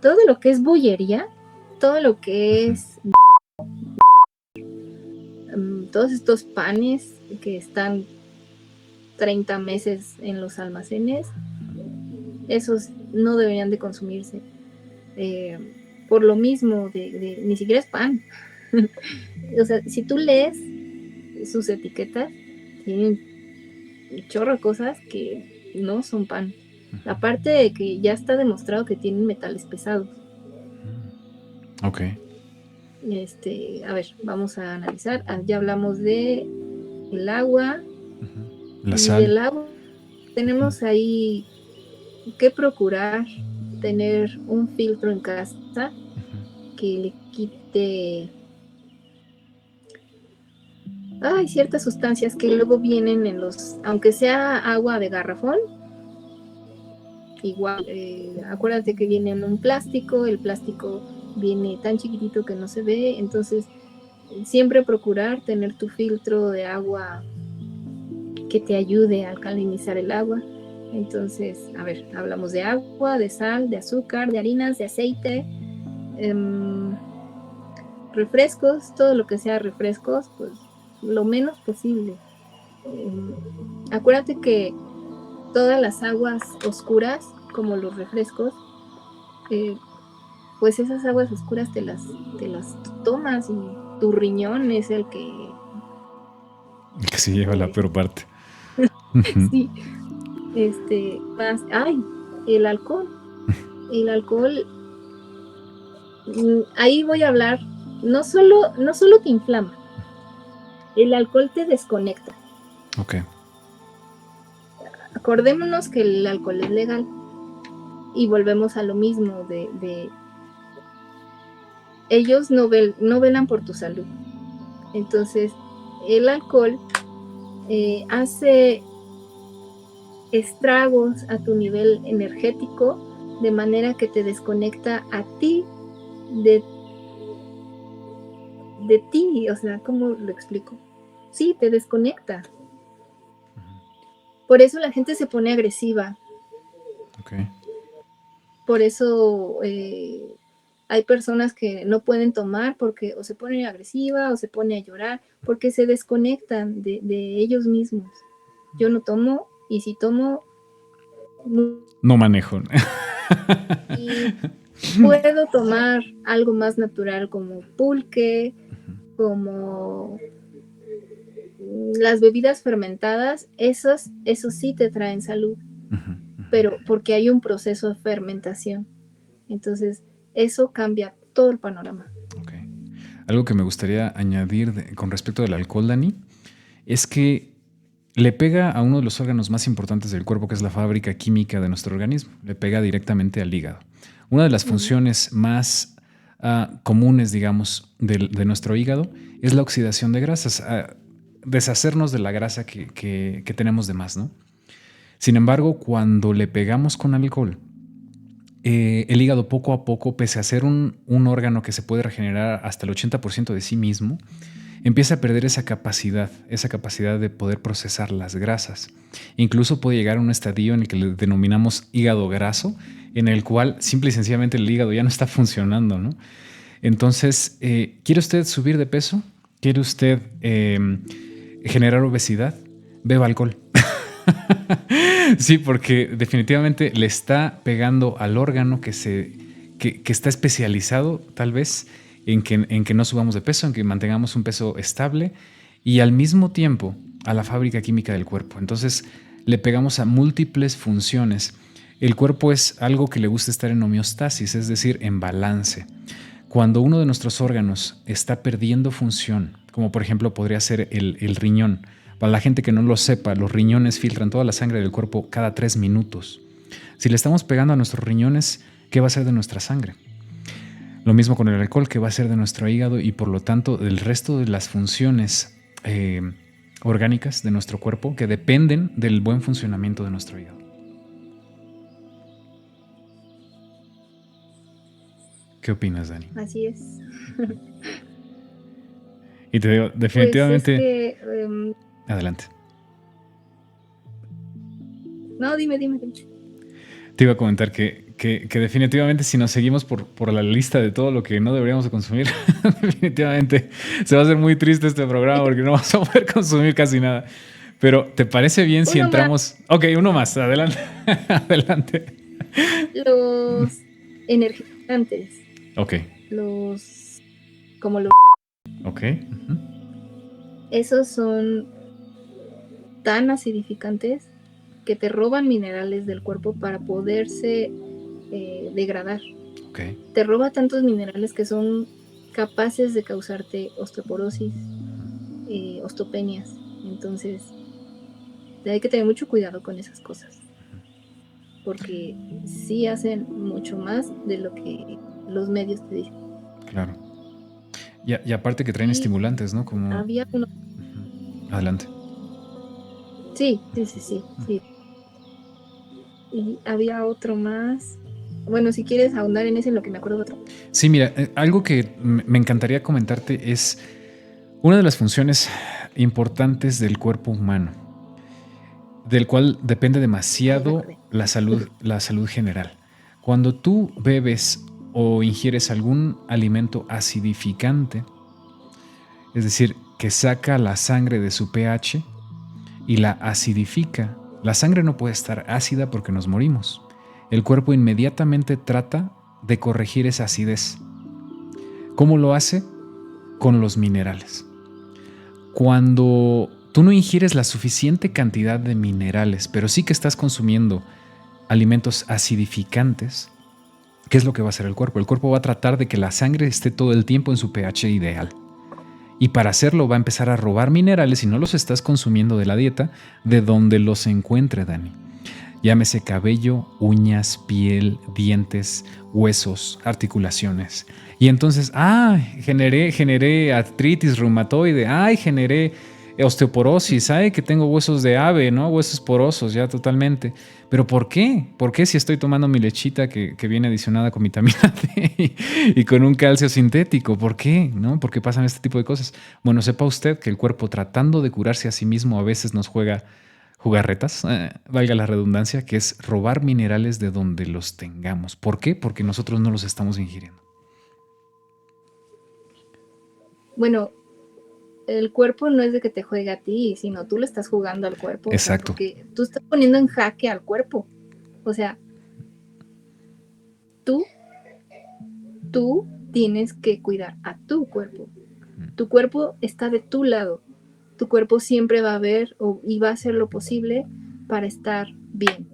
Todo lo que es bollería, todo lo que es todos estos panes que están 30 meses en los almacenes, esos no deberían de consumirse. Por lo mismo, ni siquiera es pan. O sea, si tú lees sus etiquetas, tienen un chorro de cosas que no son pan. Aparte de que ya está demostrado que tienen metales pesados. Ok. A ver, vamos a analizar. Ya hablamos de el agua. La y sal. del agua tenemos ahí que procurar tener un filtro en casa que le quite ciertas sustancias que luego vienen en aunque sea agua de garrafón, igual, acuérdate que viene en un plástico, el plástico viene tan chiquitito que no se ve, entonces siempre procurar tener tu filtro de agua que te ayude a alcalinizar el agua. Entonces, a ver, hablamos de agua, de sal, de azúcar, de harinas, de aceite, refrescos, todo lo que sea refrescos, pues lo menos posible. Acuérdate que todas las aguas oscuras, como los refrescos, pues esas aguas oscuras te las tomas y tu riñón es el que se lleva la peor parte. Sí. Más, el alcohol. El alcohol, ahí voy a hablar, no solo te inflama, el alcohol te desconecta. Ok. Acordémonos que el alcohol es legal y volvemos a lo mismo de ellos no velan por tu salud. Entonces, el alcohol hace estragos a tu nivel energético de manera que te desconecta a ti de ti, o sea, ¿cómo lo explico? Sí, te desconecta. Por eso la gente se pone agresiva. Okay. Por eso hay personas que no pueden tomar porque o se ponen agresiva o se ponen a llorar porque se desconectan de ellos mismos. Yo no tomo y si tomo no manejo. Y puedo tomar algo más natural como pulque, como las bebidas fermentadas, eso sí te traen salud, pero porque hay un proceso de fermentación. Entonces, eso cambia todo el panorama. Okay. Algo que me gustaría añadir con respecto del alcohol, Dani, es que le pega a uno de los órganos más importantes del cuerpo, que es la fábrica química de nuestro organismo. Le pega directamente al hígado. Una de las funciones más comunes, digamos, de nuestro hígado es la oxidación de grasas, deshacernos de la grasa que tenemos de más, ¿no? Sin embargo, cuando le pegamos con alcohol, el hígado poco a poco, pese a ser un órgano que se puede regenerar hasta el 80% de sí mismo, empieza a perder esa capacidad de poder procesar las grasas. Incluso puede llegar a un estadio en el que le denominamos hígado graso, en el cual simple y sencillamente el hígado ya no está funcionando, ¿no? Entonces, ¿quiere usted subir de peso? ¿Quiere usted generar obesidad? Beba alcohol. Sí, porque definitivamente le está pegando al órgano que está especializado, tal vez, en que no subamos de peso, en que mantengamos un peso estable y al mismo tiempo a la fábrica química del cuerpo. Entonces, le pegamos a múltiples funciones. El cuerpo es algo que le gusta estar en homeostasis, es decir, en balance. Cuando uno de nuestros órganos está perdiendo función, como por ejemplo podría ser el riñón, para la gente que no lo sepa, los riñones filtran toda la sangre del cuerpo cada 3 minutos. Si le estamos pegando a nuestros riñones, ¿qué va a ser de nuestra sangre? Lo mismo con el alcohol, ¿qué va a ser de nuestro hígado y por lo tanto del resto de las funciones orgánicas de nuestro cuerpo que dependen del buen funcionamiento de nuestro hígado? ¿Qué opinas, Dani? Así es. Y te digo, definitivamente... Pues es que... Adelante. No, dime. Te iba a comentar que definitivamente si nos seguimos por la lista de todo lo que no deberíamos de consumir, definitivamente se va a hacer muy triste este programa porque no vamos a poder consumir casi nada. Pero ¿te parece bien si entramos? Ok, uno más, adelante. Adelante. Los energizantes. Ok. Como los... Ok. Esos son tan acidificantes que te roban minerales del cuerpo para poderse degradar. Okay. Te roba tantos minerales que son capaces de causarte osteoporosis, osteopenias. Entonces, hay que tener mucho cuidado con esas cosas, porque sí hacen mucho más de lo que los medios te dicen. Claro. Y aparte que traen estimulantes, ¿no? Como... Había uno... Adelante. Sí. Y había otro más. Bueno, si quieres ahondar en ese, en lo que me acuerdo de otro. Sí, mira, algo que me encantaría comentarte es una de las funciones importantes del cuerpo humano, del cual depende demasiado la salud general. Cuando tú bebes o ingieres algún alimento acidificante, es decir, que saca la sangre de su pH y la acidifica, la sangre no puede estar ácida porque nos morimos. El cuerpo inmediatamente trata de corregir esa acidez. ¿Cómo lo hace? Con los minerales. Cuando tú no ingieres la suficiente cantidad de minerales, pero sí que estás consumiendo alimentos acidificantes, ¿qué es lo que va a hacer el cuerpo? El cuerpo va a tratar de que la sangre esté todo el tiempo en su pH ideal. Y para hacerlo va a empezar a robar minerales si no los estás consumiendo de la dieta, de donde los encuentre, Dani. Llámese cabello, uñas, piel, dientes, huesos, articulaciones. Y entonces, generé artritis reumatoide, generé osteoporosis, que tengo huesos de ave, ¿no? Huesos porosos ya totalmente. ¿Pero por qué? ¿Por qué si estoy tomando mi lechita que viene adicionada con vitamina D y con un calcio sintético? ¿Por qué? ¿No? ¿Por qué pasan este tipo de cosas? Bueno, sepa usted que el cuerpo tratando de curarse a sí mismo a veces nos juega jugarretas, valga la redundancia, que es robar minerales de donde los tengamos. ¿Por qué? Porque nosotros no los estamos ingiriendo. Bueno, el cuerpo no es de que te juegue a ti, sino tú le estás jugando al cuerpo. Exacto. O sea, porque tú estás poniendo en jaque al cuerpo. O sea, tú tienes que cuidar a tu cuerpo. Tu cuerpo está de tu lado. Tu cuerpo siempre va a ver y va a hacer lo posible para estar bien.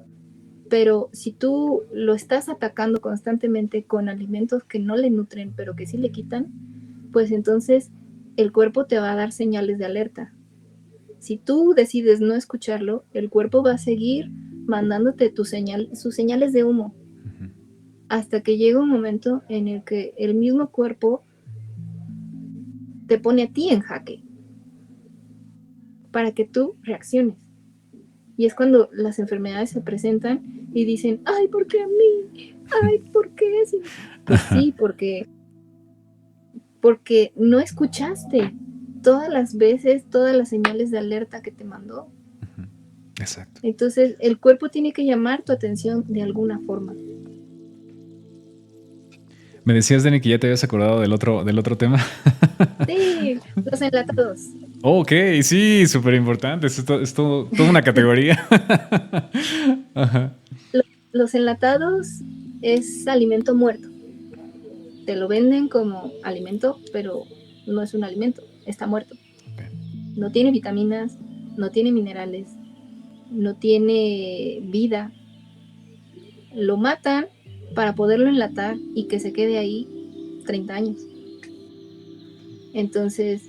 Pero si tú lo estás atacando constantemente con alimentos que no le nutren, pero que sí le quitan, pues entonces el cuerpo te va a dar señales de alerta. Si tú decides no escucharlo, el cuerpo va a seguir mandándote sus señales de humo, hasta que llega un momento en el que el mismo cuerpo te pone a ti en jaque para que tú reacciones. Y es cuando las enfermedades se presentan y dicen, ay, ¿por qué a mí? Ay, ¿por qué? Pues sí, porque no escuchaste todas las veces, todas las señales de alerta que te mandó. Exacto. Entonces, el cuerpo tiene que llamar tu atención de alguna forma. Me decías, Dani, que ya te habías acordado del otro tema. Sí, los enlatados. Ok, sí, súper importante. Es toda una categoría. Ajá. Los enlatados es alimento muerto. Te lo venden como alimento, pero no es un alimento, está muerto. Okay. No tiene vitaminas, no tiene minerales, no tiene vida, lo matan para poderlo enlatar y que se quede ahí 30 años. Entonces,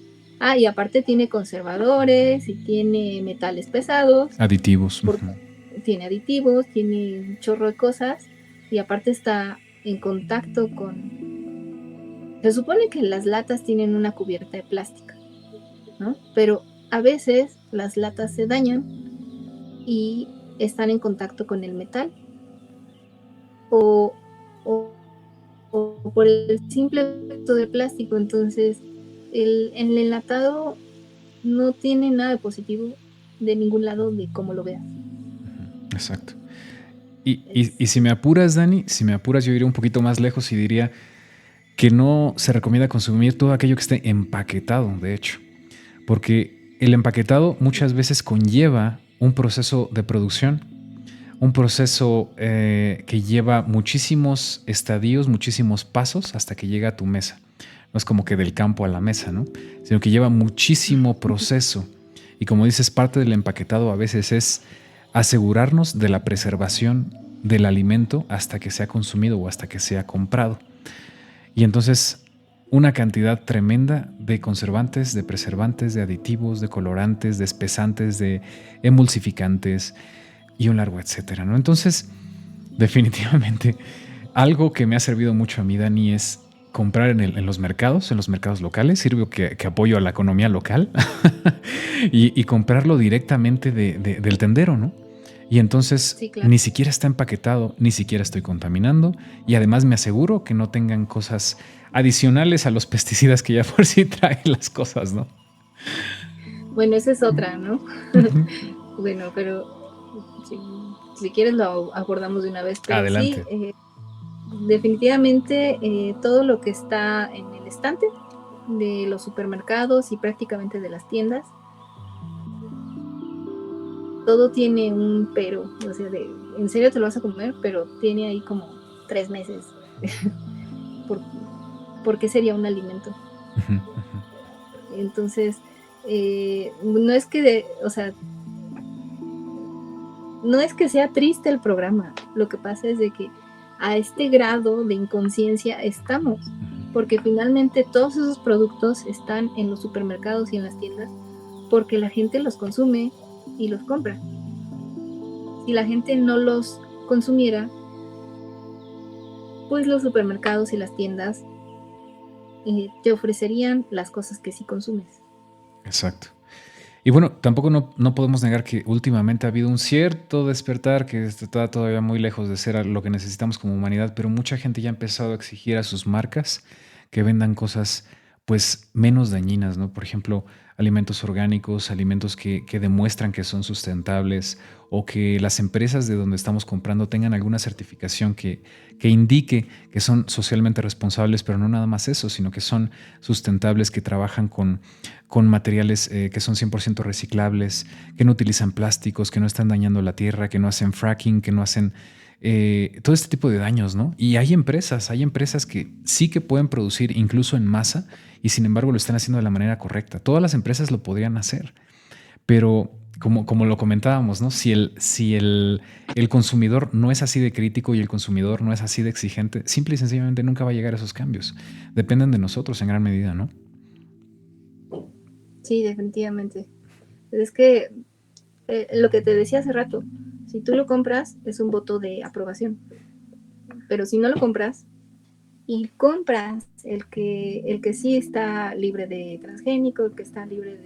y aparte tiene conservadores y tiene metales pesados. Aditivos. Tiene aditivos, tiene un chorro de cosas y aparte está en contacto con... Se supone que las latas tienen una cubierta de plástica, ¿no? Pero a veces las latas se dañan y están en contacto con el metal o por el simple efecto de plástico. Entonces el enlatado no tiene nada de positivo de ningún lado de cómo lo veas. Exacto. Y si me apuras, Dani, yo iría un poquito más lejos y diría que no se recomienda consumir todo aquello que esté empaquetado, de hecho, porque el empaquetado muchas veces conlleva un proceso de producción, un proceso que lleva muchísimos estadios, muchísimos pasos hasta que llega a tu mesa. No es como que del campo a la mesa, ¿no? Sino que lleva muchísimo proceso. Y como dices, parte del empaquetado a veces es asegurarnos de la preservación del alimento hasta que sea consumido o hasta que sea comprado. Y entonces una cantidad tremenda de conservantes, de preservantes, de aditivos, de colorantes, de espesantes, de emulsificantes y un largo etcétera, ¿no? Entonces, definitivamente, algo que me ha servido mucho a mí, Dani, es comprar en los mercados locales. Sirve que apoyo a la economía local y comprarlo directamente del tendero, ¿no? Y entonces Sí, claro. ni siquiera está empaquetado, ni siquiera estoy contaminando y además me aseguro que no tengan cosas adicionales a los pesticidas que ya por sí traen las cosas, ¿no? Bueno, esa es otra, ¿no? Bueno, pero si quieres lo abordamos de una vez. Pero adelante. Sí, definitivamente todo lo que está en el estante de los supermercados y prácticamente de las tiendas, todo tiene un pero, o sea, en serio te lo vas a comer, pero tiene ahí como 3 meses. ¿Por qué sería un alimento? Entonces, no es que, no es que sea triste el programa, lo que pasa es de que a este grado de inconsciencia estamos, porque finalmente todos esos productos están en los supermercados y en las tiendas porque la gente los consume y los compra. Si la gente no los consumiera, pues los supermercados y las tiendas te ofrecerían las cosas que sí consumes. Exacto. Y bueno, tampoco no podemos negar que últimamente ha habido un cierto despertar que está todavía muy lejos de ser lo que necesitamos como humanidad, pero mucha gente ya ha empezado a exigir a sus marcas que vendan cosas pues menos dañinas, ¿no? Por ejemplo, alimentos orgánicos, alimentos que demuestran que son sustentables o que las empresas de donde estamos comprando tengan alguna certificación que indique que son socialmente responsables, pero no nada más eso, sino que son sustentables, que trabajan con materiales que son 100% reciclables, que no utilizan plásticos, que no están dañando la tierra, que no hacen fracking, que no hacen todo este tipo de daños, ¿no? Y hay empresas que sí que pueden producir incluso en masa y sin embargo lo están haciendo de la manera correcta. Todas las empresas lo podrían hacer, pero como lo comentábamos, ¿no? Si el consumidor no es así de crítico y el consumidor no es así de exigente, simple y sencillamente nunca va a llegar a esos cambios. Dependen de nosotros en gran medida, ¿no? Sí, definitivamente. Es que lo que te decía hace rato, si tú lo compras es un voto de aprobación, pero si no lo compras y compras el que sí está libre de transgénico, el que está libre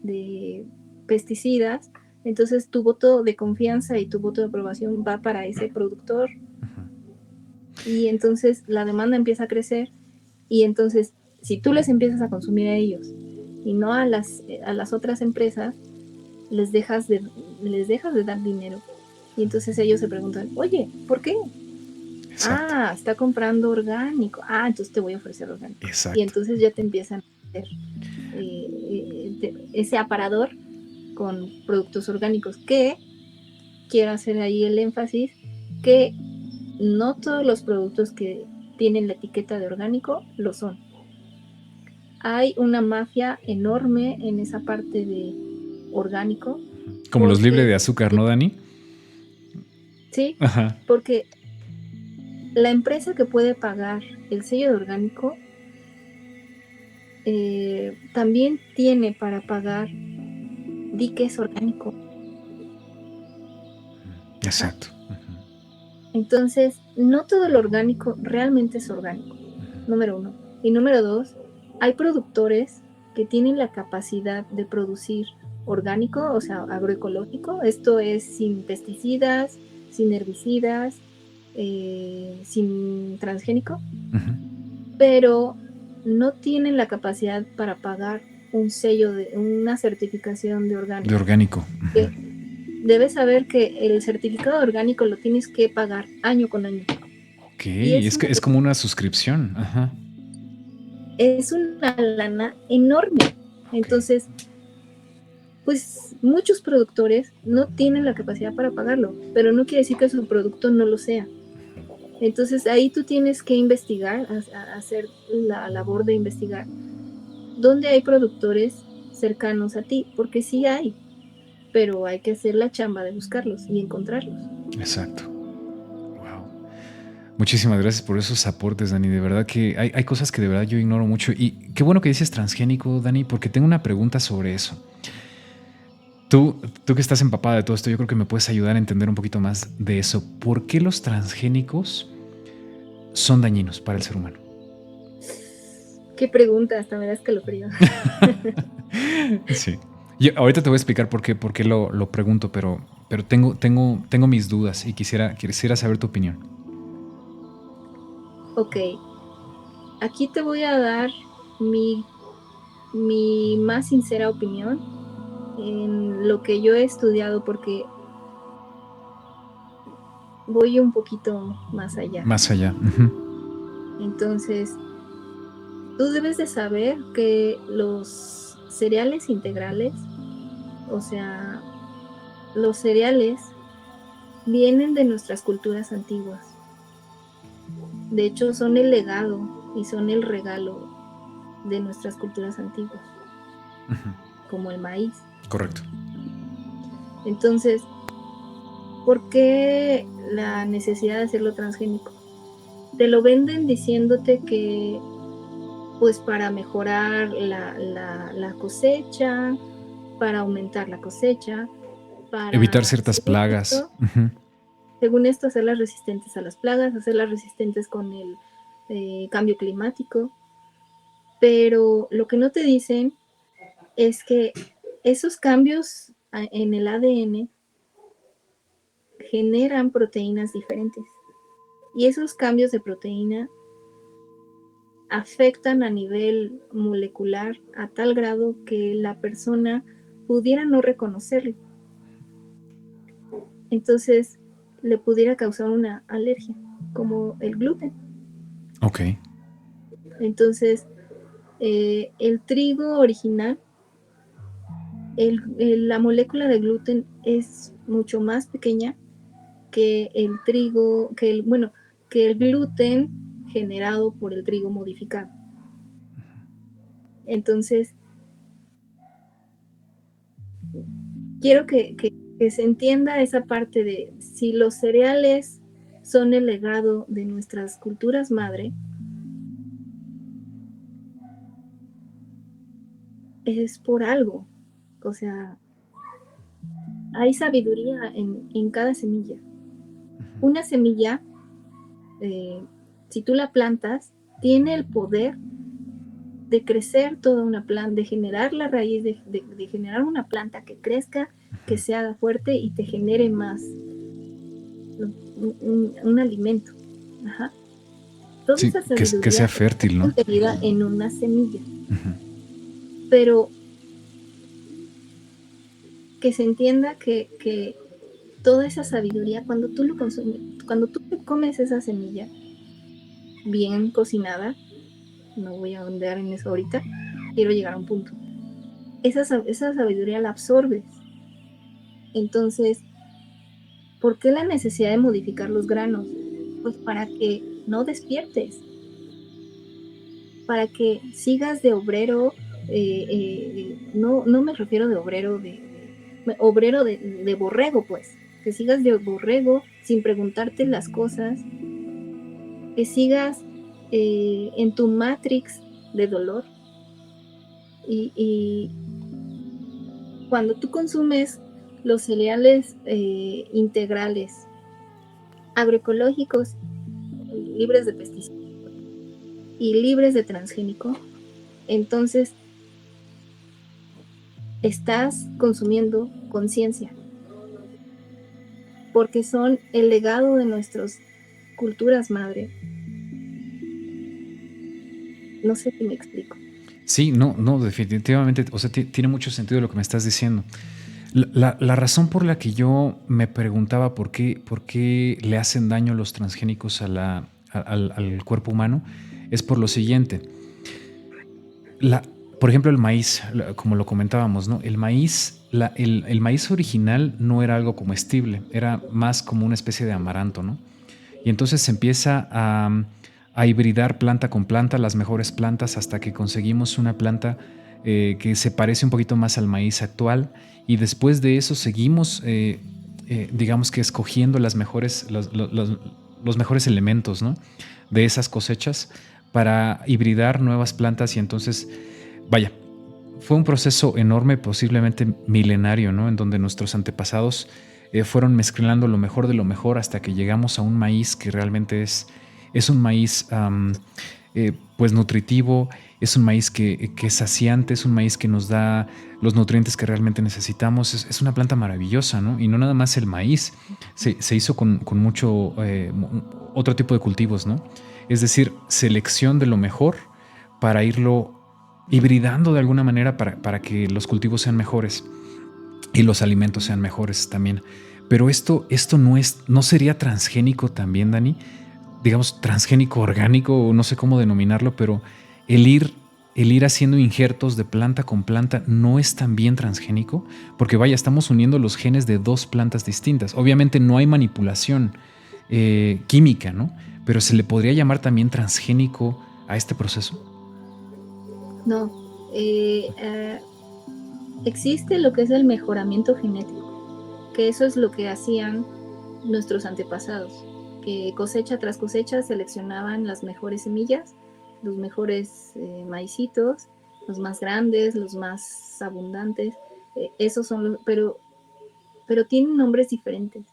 de pesticidas, entonces tu voto de confianza y tu voto de aprobación va para ese productor. Y entonces la demanda empieza a crecer y entonces si tú les empiezas a consumir a ellos y no a las otras empresas, les dejas de dar dinero. Y entonces ellos se preguntan, oye, ¿por qué? Exacto. Está comprando orgánico. Entonces te voy a ofrecer orgánico. Exacto. Y entonces ya te empiezan a hacer ese aparador con productos orgánicos, que quiero hacer ahí el énfasis, que no todos los productos que tienen la etiqueta de orgánico lo son. Hay una mafia enorme en esa parte de orgánico Como los libres de azúcar, ¿no, Dani? Sí, Ajá. porque la empresa que puede pagar el sello de orgánico también tiene para pagar di que es orgánico. Exacto. Entonces, no todo lo orgánico realmente es orgánico, número 1. Y número 2, hay productores que tienen la capacidad de producir orgánico, o sea, agroecológico. Esto es sin pesticidas, sin herbicidas, sin transgénico, pero no tienen la capacidad para pagar un sello, una certificación de orgánico. De orgánico. Debes saber que el certificado orgánico lo tienes que pagar año con año. Ok, es como una suscripción. Ajá. Es una lana enorme. Okay. Entonces, pues muchos productores no tienen la capacidad para pagarlo, pero no quiere decir que su producto no lo sea. Entonces ahí tú tienes que investigar, hacer la labor de investigar dónde hay productores cercanos a ti, porque sí hay, pero hay que hacer la chamba de buscarlos y encontrarlos. Exacto. Wow. Muchísimas gracias por esos aportes, Dani. De verdad que hay cosas que de verdad yo ignoro mucho. Y qué bueno que dices transgénico, Dani, porque tengo una pregunta sobre eso. Tú que estás empapada de todo esto, yo creo que me puedes ayudar a entender un poquito más de eso. ¿Por qué los transgénicos son dañinos para el ser humano? Qué pregunta, hasta me da escalofrío. Sí. Yo ahorita te voy a explicar por qué lo pregunto, pero tengo mis dudas y quisiera saber tu opinión. Ok. Aquí te voy a dar mi más sincera opinión en lo que yo he estudiado, porque voy un poquito más allá. Más allá. Entonces, tú debes de saber que los cereales integrales, o sea, los cereales vienen de nuestras culturas antiguas. De hecho, son el legado y son el regalo de nuestras culturas antiguas, como el maíz. Correcto. Entonces, ¿por qué la necesidad de hacerlo transgénico? Te lo venden diciéndote que pues para mejorar la cosecha, para aumentar la cosecha, para evitar ciertas plagas. Según esto, hacerlas resistentes a las plagas, hacerlas resistentes con el cambio climático. Pero lo que no te dicen es que esos cambios en el ADN generan proteínas diferentes. Y esos cambios de proteína afectan a nivel molecular a tal grado que la persona pudiera no reconocerlo. Entonces le pudiera causar una alergia, como el gluten. Ok. Entonces, el trigo original, la molécula de gluten es mucho más pequeña que el trigo, que el gluten generado por el trigo modificado. Entonces, quiero que se entienda esa parte de si los cereales son el legado de nuestras culturas madre, es por algo. O sea, hay sabiduría en cada semilla. Una semilla, si tú la plantas, tiene el poder de crecer toda una planta, de generar la raíz, de generar una planta que crezca, que sea fuerte y te genere más un alimento. Ajá. Toda sí, esa sabiduría que sea fértil, ¿no? está contenida en una semilla. Pero que se entienda que toda esa sabiduría, cuando tú lo consumes, cuando tú comes esa semilla bien cocinada, no voy a ahondar en eso ahorita, quiero llegar a un punto. Esa sabiduría la absorbes. Entonces, ¿por qué la necesidad de modificar los granos? Pues para que no despiertes, para que sigas de obrero, no me refiero de obrero obrero de borrego, pues, que sigas de borrego sin preguntarte las cosas, que sigas en tu matrix de dolor. Y cuando tú consumes los cereales integrales, agroecológicos, libres de pesticidas y libres de transgénico, entonces estás consumiendo conciencia, porque son el legado de nuestras culturas madre. No sé si me explico. Sí, no, definitivamente, o sea, tiene mucho sentido lo que me estás diciendo. La razón por la que yo me preguntaba por qué le hacen daño los transgénicos al cuerpo humano es por lo siguiente. Por ejemplo, el maíz, como lo comentábamos, ¿no? El maíz original no era algo comestible, era más como una especie de amaranto, ¿no? Y entonces se empieza a hibridar planta con planta, las mejores plantas, hasta que conseguimos una planta que se parece un poquito más al maíz actual. Y después de eso seguimos, digamos que escogiendo los mejores elementos, ¿no? De esas cosechas para hibridar nuevas plantas. Y entonces, vaya, fue un proceso enorme, posiblemente milenario, ¿no? En donde nuestros antepasados fueron mezclando lo mejor de lo mejor hasta que llegamos a un maíz que realmente es un maíz pues nutritivo, es un maíz que es saciante, es un maíz que nos da los nutrientes que realmente necesitamos. Es una planta maravillosa, ¿no? Y no nada más el maíz, se hizo con mucho otro tipo de cultivos, ¿no? Es decir, selección de lo mejor para irlo hibridando de alguna manera para que los cultivos sean mejores y los alimentos sean mejores también. Pero esto no sería transgénico también, Dani, digamos transgénico orgánico, o no sé cómo denominarlo, pero el ir haciendo injertos de planta con planta no es también transgénico, porque vaya, estamos uniendo los genes de dos plantas distintas. Obviamente no hay manipulación química, ¿no? Pero se le podría llamar también transgénico a este proceso. No, existe lo que es el mejoramiento genético, que eso es lo que hacían nuestros antepasados, que cosecha tras cosecha seleccionaban las mejores semillas, los mejores maicitos, los más grandes, los más abundantes, esos son los, pero tienen nombres diferentes.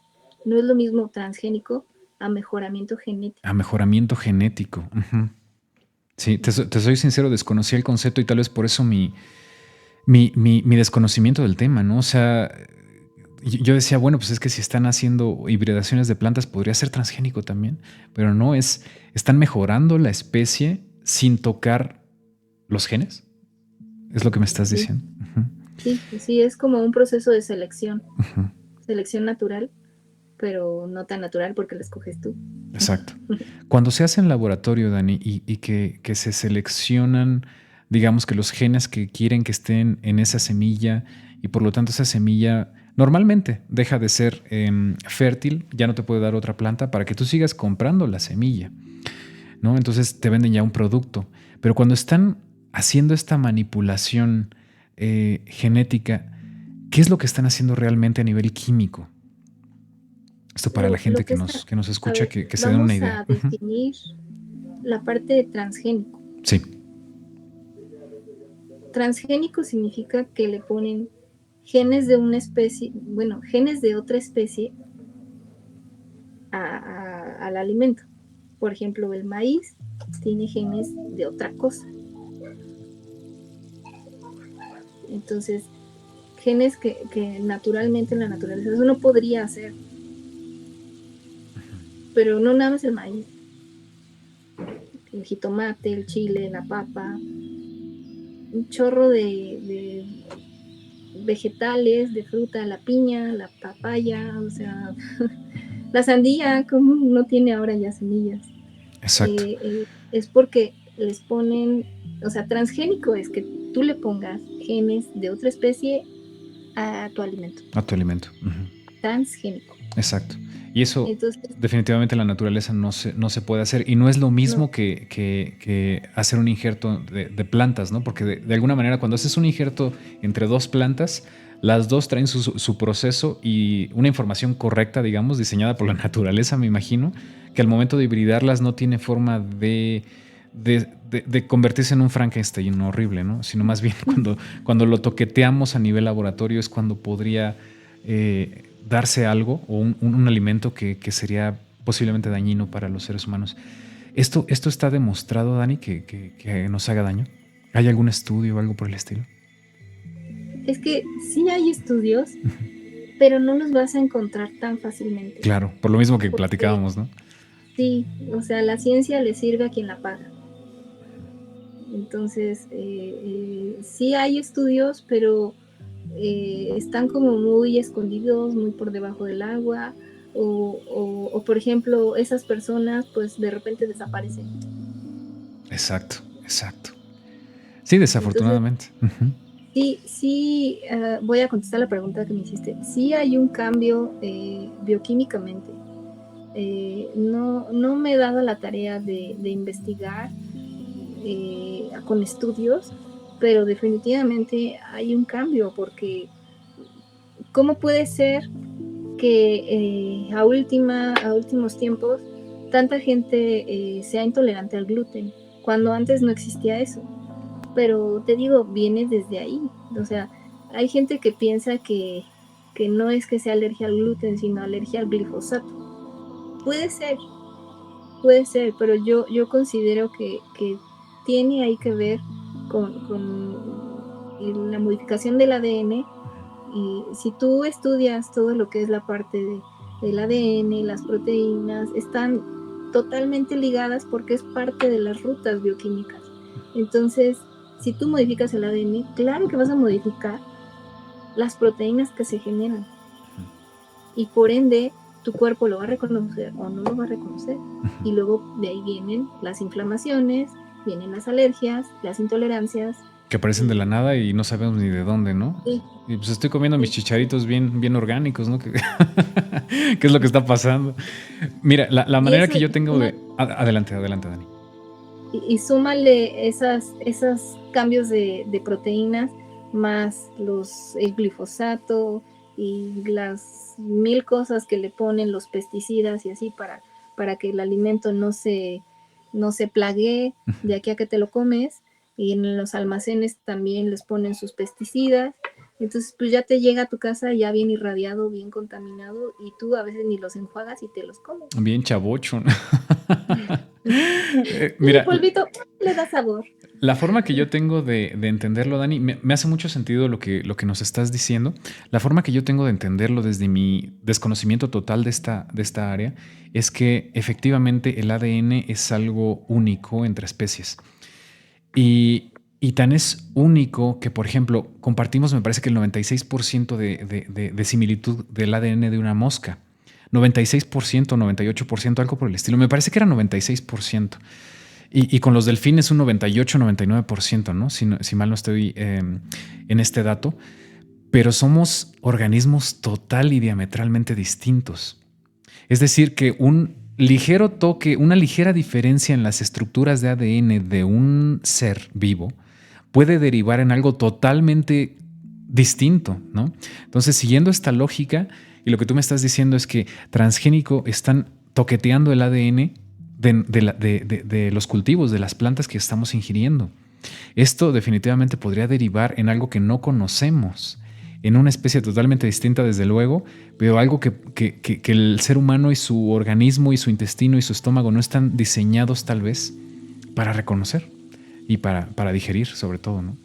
No es lo mismo transgénico a mejoramiento genético. A mejoramiento genético. Uh-huh. Sí, te soy sincero, desconocí el concepto y tal vez por eso mi desconocimiento del tema, ¿no? O sea, yo decía, bueno, pues es que si están haciendo hibridaciones de plantas podría ser transgénico también, pero no, están mejorando la especie sin tocar los genes. Es lo que me estás diciendo. Uh-huh. Sí, es como un proceso de selección, uh-huh. Selección natural, pero no tan natural porque la escoges tú. Exacto. Cuando se hace en laboratorio, Dani, y que se seleccionan, digamos que los genes que quieren que estén en esa semilla, y por lo tanto esa semilla normalmente deja de ser fértil, ya no te puede dar otra planta para que tú sigas comprando la semilla, ¿no? Entonces te venden ya un producto. Pero cuando están haciendo esta manipulación genética, ¿qué es lo que están haciendo realmente a nivel químico? Esto para la gente que nos escucha, ver, que se den una idea. Vamos a definir la parte de transgénico. Sí. Transgénico significa que le ponen genes de una especie, bueno, genes de otra especie al alimento. Por ejemplo, el maíz tiene genes de otra cosa. Entonces, genes que naturalmente en la naturaleza eso no podría hacer. Pero no nada más el maíz. El jitomate, el chile, la papa, un chorro de vegetales, de fruta, la piña, la papaya, o sea, la sandía, como no tiene ahora ya semillas. Exacto. Es porque les ponen, o sea, transgénico es que tú le pongas genes de otra especie a tu alimento. A tu alimento. Uh-huh. Transgénico. Exacto. Y eso definitivamente en la naturaleza no se puede hacer. Y no es lo mismo que hacer un injerto de plantas, ¿no? Porque de alguna manera cuando haces un injerto entre dos plantas, las dos traen su proceso y una información correcta, digamos, diseñada por la naturaleza, me imagino, que al momento de hibridarlas no tiene forma de convertirse en un Frankenstein horrible, ¿no? Sino más bien cuando lo toqueteamos a nivel laboratorio es cuando podría darse algo o un alimento que sería posiblemente dañino para los seres humanos. ¿Esto está demostrado, Dani, que nos haga daño? ¿Hay algún estudio o algo por el estilo? Es que sí hay estudios, pero no los vas a encontrar tan fácilmente. Claro, por lo mismo que platicábamos, ¿no? Sí, o sea, la ciencia le sirve a quien la paga. Entonces, sí hay estudios, pero están como muy escondidos, muy por debajo del agua, o por ejemplo, esas personas pues de repente desaparecen. Exacto. Sí, desafortunadamente. Entonces, sí, voy a contestar la pregunta que me hiciste. Sí hay un cambio bioquímicamente. No me he dado la tarea de investigar con estudios, pero definitivamente hay un cambio, porque ¿cómo puede ser que a últimos tiempos tanta gente sea intolerante al gluten, cuando antes no existía eso? Pero te digo, viene desde ahí. O sea, hay gente que piensa que no es que sea alergia al gluten, sino alergia al glifosato. Puede ser, pero yo considero que tiene ahí que ver con la modificación del ADN. Y si tú estudias todo lo que es la parte del ADN, las proteínas, están totalmente ligadas porque es parte de las rutas bioquímicas. Entonces, si tú modificas el ADN, claro que vas a modificar las proteínas que se generan. Y por ende, tu cuerpo lo va a reconocer o no lo va a reconocer. Y luego de ahí vienen las inflamaciones, vienen las alergias, las intolerancias. Que aparecen de la nada y no sabemos ni de dónde, ¿no? Sí. Y pues estoy comiendo mis chicharitos bien orgánicos, ¿no? ¿Qué es lo que está pasando? Mira, la manera eso, que yo tengo de... Adelante, Dani. Y súmale esos cambios de proteínas, más el glifosato y las 1000 cosas que le ponen los pesticidas y así para que el alimento no se plaguee de aquí a que te lo comes. Y en los almacenes también les ponen sus pesticidas. Entonces, pues ya te llega a tu casa ya bien irradiado, bien contaminado, y tú a veces ni los enjuagas y te los comes. Bien chavocho. Mira, el polvito le da sabor. La forma que yo tengo de entenderlo, Dani, me hace mucho sentido lo que nos estás diciendo. La forma que yo tengo de entenderlo desde mi desconocimiento total de esta área es que efectivamente el ADN es algo único entre especies. Y tan es único que, por ejemplo, compartimos, me parece que el 96% de similitud del ADN de una mosca. 96%, 98%, algo por el estilo. Me parece que era 96%. Y con los delfines un 98, 99%, ¿no? Si mal no estoy en este dato. Pero somos organismos total y diametralmente distintos. Es decir, que un ligero toque, una ligera diferencia en las estructuras de ADN de un ser vivo puede derivar en algo totalmente distinto, ¿no? Entonces, siguiendo esta lógica, y lo que tú me estás diciendo es que transgénico están toqueteando el ADN de los cultivos, de las plantas que estamos ingiriendo. Esto definitivamente podría derivar en algo que no conocemos, en una especie totalmente distinta, desde luego, pero algo que el ser humano y su organismo y su intestino y su estómago no están diseñados tal vez para reconocer y para digerir, sobre todo, ¿no?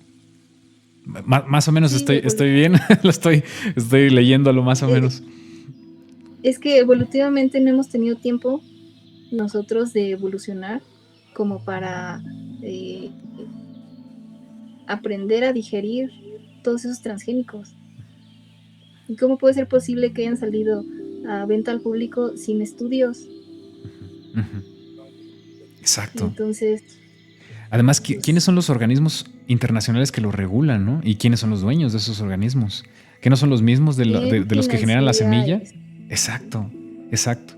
Más o menos sí, estoy bien, estoy leyéndolo más o menos. Es que evolutivamente no hemos tenido tiempo nosotros de evolucionar como para aprender a digerir todos esos transgénicos. ¿Y cómo puede ser posible que hayan salido a venta al público sin estudios? Exacto. Entonces, además, ¿quiénes son los organismos internacionales que lo regulan, ¿no? ¿Y quiénes son los dueños de esos organismos? ¿Que no son los mismos de los que generan la semilla? Exacto.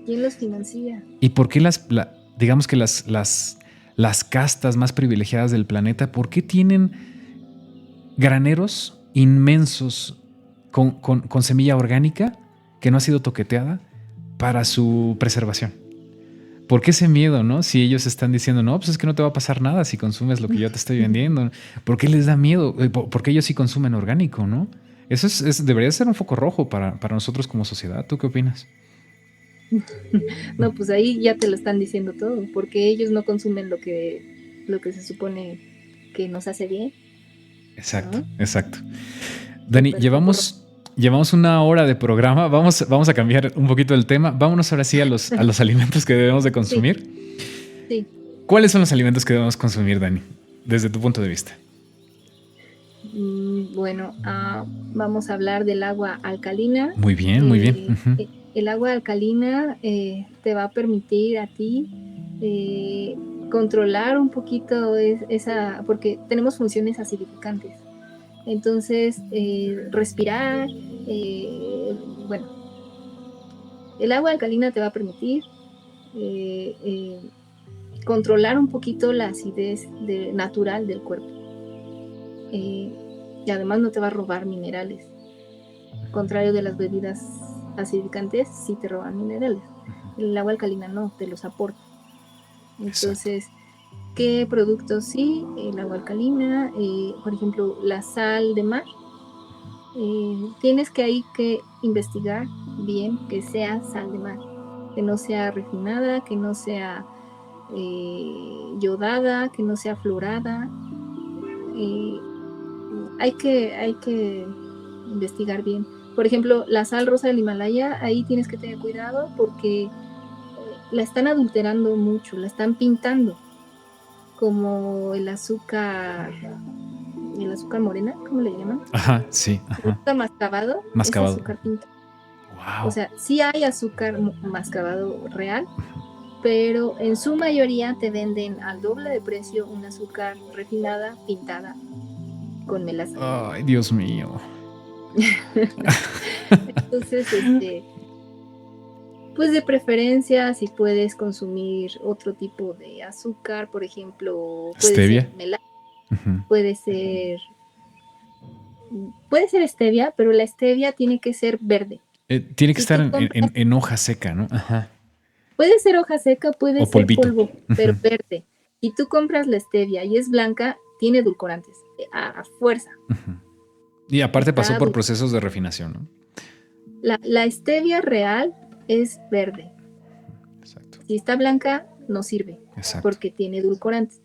¿Quién los financia? ¿Y por qué digamos que las castas más privilegiadas del planeta, por qué tienen graneros inmensos con semilla orgánica que no ha sido toqueteada para su preservación. ¿Por qué ese miedo, no? Si ellos están diciendo, no, pues es que no te va a pasar nada si consumes lo que yo te estoy vendiendo. ¿Por qué les da miedo? Porque ellos sí consumen orgánico, ¿no? Eso debería ser un foco rojo para nosotros como sociedad. ¿Tú qué opinas? No, pues ahí ya te lo están diciendo todo, porque ellos no consumen lo que se supone que nos hace bien. Exacto, ¿no? exacto. Dani, Súper llevamos una hora de programa. Vamos a cambiar un poquito el tema. Vámonos ahora sí a los alimentos que debemos de consumir. Sí. ¿Cuáles son los alimentos que debemos consumir, Dani, desde tu punto de vista? Bueno, vamos a hablar del agua alcalina. Muy bien, muy bien. Uh-huh. El agua alcalina te va a permitir a ti controlar un poquito esa, porque tenemos funciones acidificantes. Entonces, respirar, bueno, el agua alcalina te va a permitir controlar un poquito la acidez natural del cuerpo. Y además no te va a robar minerales. Contrario de las bebidas acidificantes, sí te roban minerales. El agua alcalina no, te los aporta. Entonces, ¿qué productos sí? El agua alcalina, por ejemplo, la sal de mar. Tienes que ahí que investigar bien que sea sal de mar, que no sea refinada, que no sea yodada, que no sea fluorada. Hay que investigar bien. Por ejemplo, la sal rosa del Himalaya, ahí tienes que tener cuidado porque la están adulterando mucho, la están pintando como el azúcar morena, ¿cómo le llaman? Ajá, sí. Ajá. El azúcar mascabado. Es azúcar pintado. Wow. O sea, sí hay azúcar mascabado real, pero en su mayoría te venden al doble de precio un azúcar refinada, pintada, con melaza. Ay, Dios mío. Entonces, pues de preferencia, si puedes consumir otro tipo de azúcar, por ejemplo, puede ser melaza, puede ser stevia, pero la stevia tiene que ser verde. Tiene que estar en hoja seca, ¿no? Ajá. Puede ser hoja seca, puede ser polvo, pero verde. Si tú compras la stevia y es blanca, tiene edulcorantes, a fuerza. Y aparte pasó por procesos de refinación, ¿no? La stevia real es verde. Exacto. Si está blanca, no sirve. Exacto. Porque tiene edulcorantes.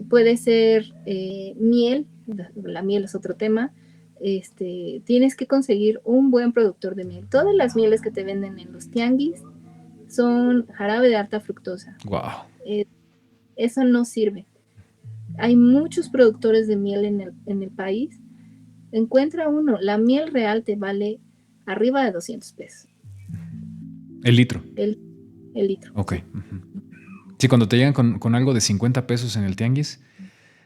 Puede ser miel, la miel es otro tema. Tienes que conseguir un buen productor de miel. Todas las mieles que te venden en los tianguis son jarabe de alta fructosa. Wow. Eso no sirve. Hay muchos productores de miel en el país. Encuentra uno. La miel real te vale arriba de 200 pesos. ¿El litro? El litro. Ok. Sí, cuando te llegan con algo de 50 pesos en el tianguis,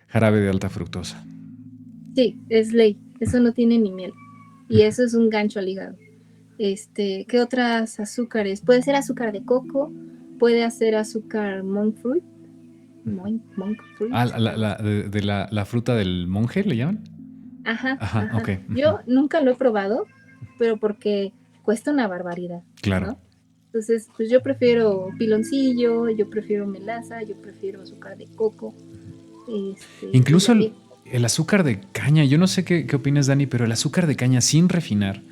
jarabe de alta fructosa. Sí, es ley. Eso no tiene ni miel. Y eso es un gancho al hígado. ¿Qué otras azúcares? Puede ser azúcar de coco, puede hacer azúcar monk fruit. Monk fruit. La fruta del monje, ¿le llaman? Ajá. Ok. Yo nunca lo he probado, pero porque cuesta una barbaridad. Claro. ¿no? Entonces, pues yo prefiero piloncillo, yo prefiero melaza, yo prefiero azúcar de coco. Incluso el azúcar de caña, yo no sé qué opinas, Dani, pero el azúcar de caña sin refinar,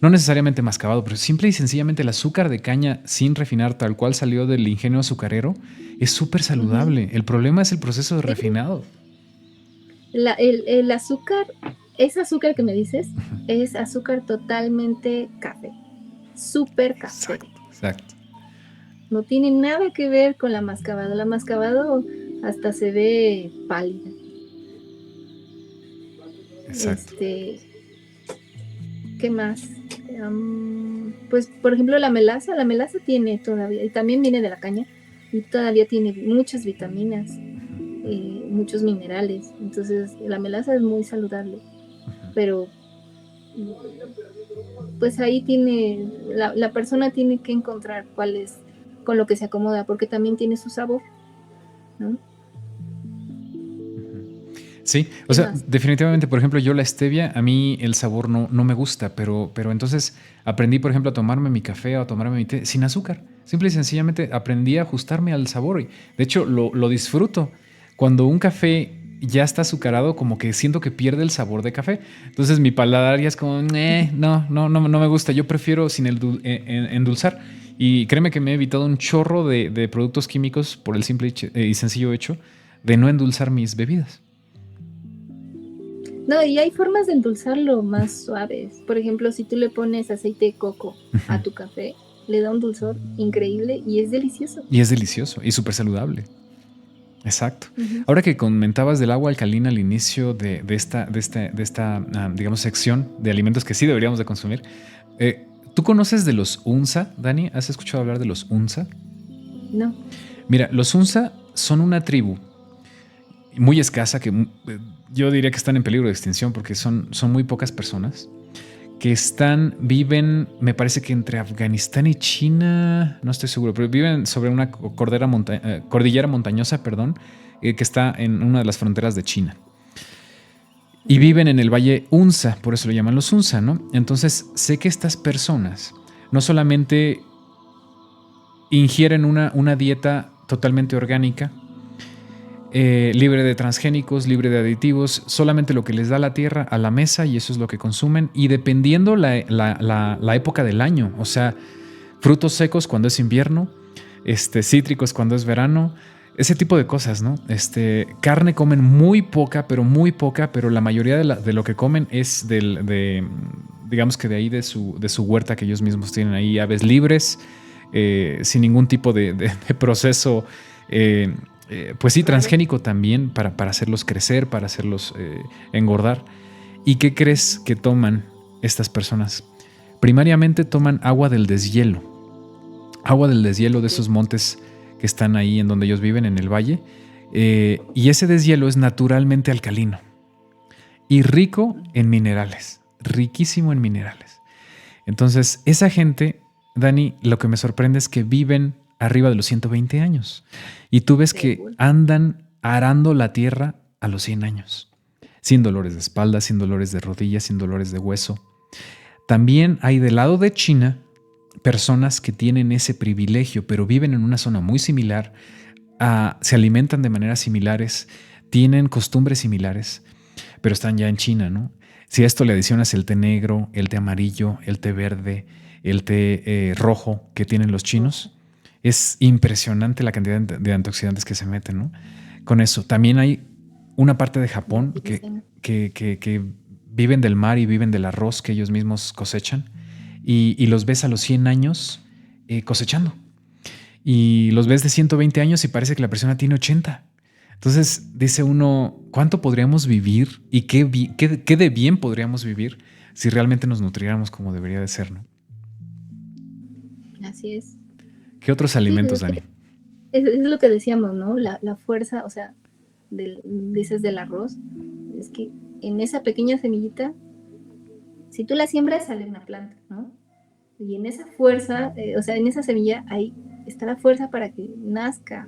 no necesariamente mascabado, pero simple y sencillamente el azúcar de caña sin refinar, tal cual salió del ingenio azucarero, es súper saludable. El problema es el proceso de refinado. El azúcar, ese azúcar que me dices, es azúcar totalmente café. Súper café. Exacto. No tiene nada que ver con la mascabado. La mascabado hasta se ve pálida. Exacto. ¿Qué más? Pues, por ejemplo, la melaza tiene todavía, y también viene de la caña, y todavía tiene muchas vitaminas, muchos minerales. Entonces, la melaza es muy saludable. Pero, pues ahí tiene, la persona tiene que encontrar cuál es con lo que se acomoda, porque también tiene su sabor, ¿no? Sí, o ¿Qué sea, más? definitivamente, por ejemplo, yo la stevia, a mí el sabor no me gusta, pero entonces aprendí, por ejemplo, a tomarme mi café o a tomarme mi té sin azúcar. Simple y sencillamente aprendí a ajustarme al sabor. Y de hecho, lo disfruto. Cuando un café ya está azucarado, como que siento que pierde el sabor de café. Entonces mi paladar ya es como, no me gusta. Yo prefiero sin endulzar. Y créeme que me he evitado un chorro de productos químicos por el simple y sencillo hecho de no endulzar mis bebidas. No, y hay formas de endulzarlo más suaves. Por ejemplo, si tú le pones aceite de coco a tu café, le da un dulzor increíble y es delicioso. Y es delicioso y súper saludable. Exacto. Ujú. Ahora que comentabas del agua alcalina al inicio de esta digamos, sección de alimentos que sí deberíamos de consumir, ¿tú conoces de los UNSA, Dani? ¿Has escuchado hablar de los UNSA? No. Mira, los UNSA son una tribu muy escasa que yo diría que están en peligro de extinción porque son muy pocas personas que viven, me parece que entre Afganistán y China, no estoy seguro, pero viven sobre una cordillera montañosa, perdón, que está en una de las fronteras de China. Y Okay. viven en el valle Unza, por eso lo llaman los Unza, ¿no? Entonces sé que estas personas no solamente ingieren una dieta totalmente orgánica, libre de transgénicos, libre de aditivos, solamente lo que les da la tierra a la mesa y eso es lo que consumen. Y dependiendo la época del año, o sea, frutos secos cuando es invierno, cítricos cuando es verano, ese tipo de cosas, ¿no? Carne comen muy poca, pero la mayoría de lo que comen es digamos que de ahí de su huerta que ellos mismos tienen ahí, aves libres, sin ningún tipo de proceso. Pues sí, Raro. transgénico también para hacerlos crecer, para hacerlos engordar. ¿Y qué crees que toman estas personas? Primariamente toman agua del deshielo. Agua del deshielo de Okay. esos montes que están ahí en donde ellos viven, en el valle. Y ese deshielo es naturalmente alcalino y rico en minerales. Riquísimo en minerales. Entonces, esa gente, Dani, lo que me sorprende es que viven arriba de los 120 años. Y tú ves que Seguro. andan arando la tierra a los 100 años, sin dolores de espalda, sin dolores de rodillas, sin dolores de hueso. También hay del lado de China personas que tienen ese privilegio, pero viven en una zona muy similar, se alimentan de maneras similares, tienen costumbres similares, pero están ya en China, ¿no? Si a esto le adicionas el té negro, el té amarillo, el té verde, el té rojo que tienen los Ojo. chinos, es impresionante la cantidad de antioxidantes que se meten, ¿no? Con eso. También hay una parte de Japón Riquísimo. que viven del mar y viven del arroz que ellos mismos cosechan y los ves a los 100 años cosechando. Y los ves de 120 años y parece que la persona tiene 80. Entonces dice uno, ¿cuánto podríamos vivir y qué de bien podríamos vivir si realmente nos nutriéramos como debería de ser, ¿no? Así es. ¿Qué otros Sí, alimentos, es Dani? que es lo que decíamos, ¿no? La fuerza, o sea, dices del arroz, es que en esa pequeña semillita, si tú la siembras, sale una planta, ¿no? Y en esa fuerza, o sea, en esa semilla, ahí está la fuerza para que nazca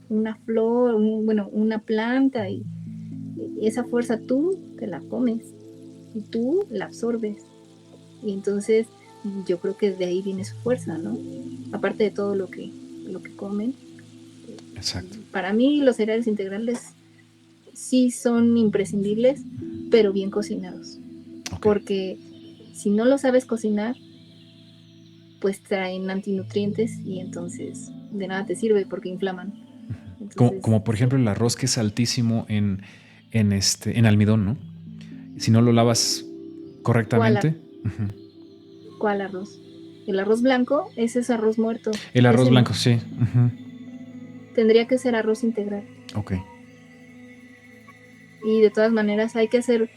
una flor, bueno, una planta, y esa fuerza tú te la comes y tú la absorbes. Y entonces yo creo que de ahí viene su fuerza, ¿no? Aparte de todo lo que comen. Exacto. Para mí los cereales integrales sí son imprescindibles, pero bien cocinados. Ok. Porque si no lo sabes cocinar, pues traen antinutrientes y entonces de nada te sirve porque inflaman. Entonces, Como por sí. ejemplo el arroz que es altísimo en almidón, ¿no? Si no lo lavas ¿Cuál, correctamente. ¿Cuál arroz? El arroz blanco, ese es arroz muerto. El arroz Ese no. blanco, sí. Tendría que ser arroz integral. Ok. Y de todas maneras hay que hacer,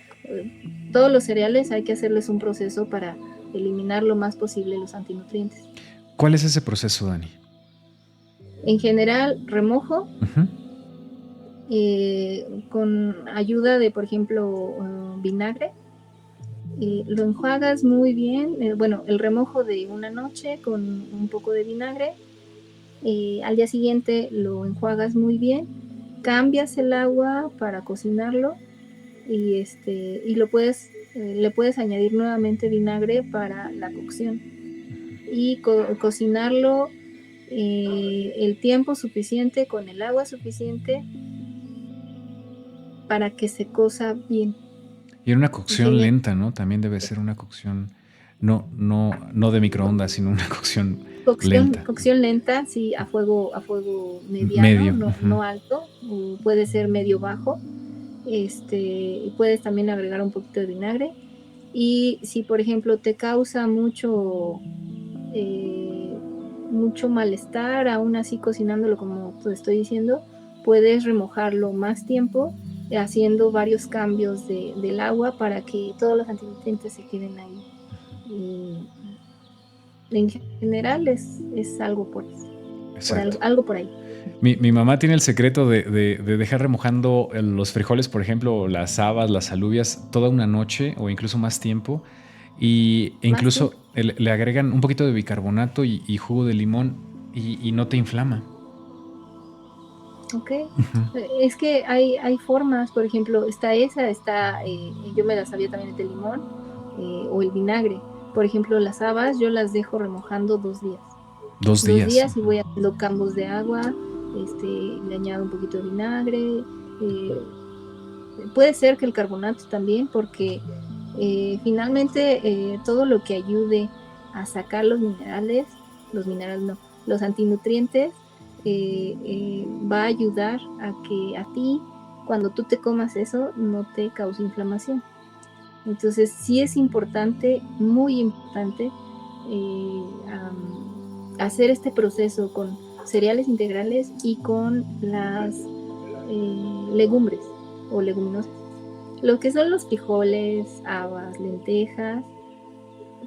todos los cereales hay que hacerles un proceso para eliminar lo más posible los antinutrientes. ¿Cuál es ese proceso, Dani? En general, remojo con ayuda de, por ejemplo, vinagre. Lo enjuagas muy bien, bueno, el remojo de una noche con un poco de vinagre. Al día siguiente lo enjuagas muy bien cambias el agua para cocinarlo y lo puedes, le puedes añadir nuevamente vinagre para la cocción y cocinarlo el tiempo suficiente con el agua suficiente para que se cosa bien. Y en una cocción lenta, ¿no? También debe ser una cocción no de microondas, sino una cocción lenta. Cocción lenta, sí, a fuego mediano, no alto, puede ser medio bajo. Puedes también agregar un poquito de vinagre. Y si por ejemplo te causa mucho malestar, aún así cocinándolo como te estoy diciendo, puedes remojarlo más tiempo haciendo varios cambios del agua para que todos los antinutrientes se queden ahí. Y en general es algo por eso. Algo por ahí. Mi mamá tiene el secreto de dejar remojando los frijoles, por ejemplo, las habas, las alubias, toda una noche o incluso más tiempo. E incluso le agregan un poquito de bicarbonato y jugo de limón y no te inflama. Ok. Es que hay formas, por ejemplo, yo me la sabía también de limón o el vinagre. Por ejemplo, las habas yo las dejo remojando 2 días. 2 días. 2 días y voy haciendo cambos de agua, le añado un poquito de vinagre. Puede ser que el carbonato también, porque finalmente todo lo que ayude a sacar los antinutrientes, va a ayudar a que a ti, cuando tú te comas eso, no te cause inflamación. Entonces sí es importante, muy importante, hacer este proceso con cereales integrales y con las legumbres o leguminosas, lo que son los frijoles, habas, lentejas,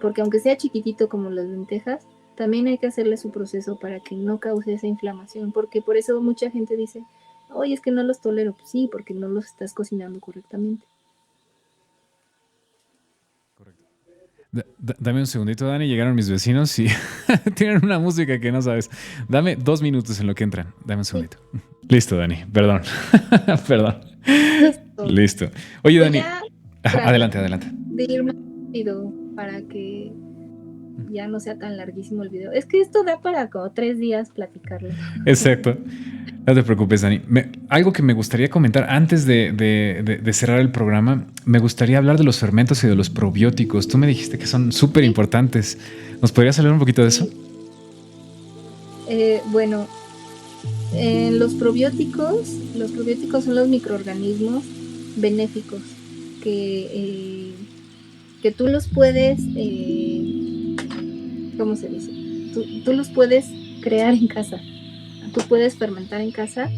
porque aunque sea chiquitito como las lentejas, también hay que hacerle su proceso para que no cause esa inflamación, porque por eso mucha gente dice, oye, es que no los tolero. Pues sí, porque no los estás cocinando correctamente. Correcto. Dame un segundito, Dani, llegaron mis vecinos y tienen una música que no sabes. Dame 2 minutos en lo que entran. Dame un segundito. Sí. Listo, Dani, perdón. Perdón. Listo. Oye, Dani, adelante. De ir más rápido para que ya no sea tan larguísimo el video. Es que esto da para como 3 días platicarlo. Exacto. No te preocupes, Dani. Algo que me gustaría comentar antes de cerrar el programa, me gustaría hablar de los fermentos y de los probióticos. Tú me dijiste que son súper importantes. ¿Nos podrías hablar un poquito de eso? Bueno, los probióticos son los microorganismos benéficos que tú los puedes, ¿cómo se dice? Tú los puedes crear en casa. Tú puedes fermentar en casa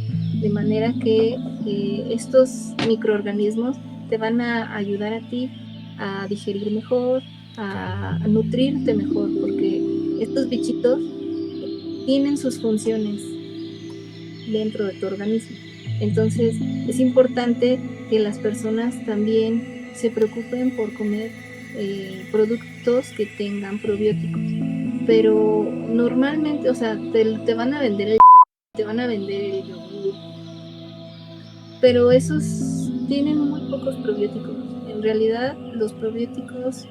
de manera que estos microorganismos te van a ayudar a ti a digerir mejor, a nutrirte mejor, porque estos bichitos tienen sus funciones dentro de tu organismo. Entonces es importante que las personas también se preocupen por comer productos que tengan probióticos, pero normalmente, o sea, te van a vender el yogur, pero esos tienen muy pocos probióticos. En realidad los probióticos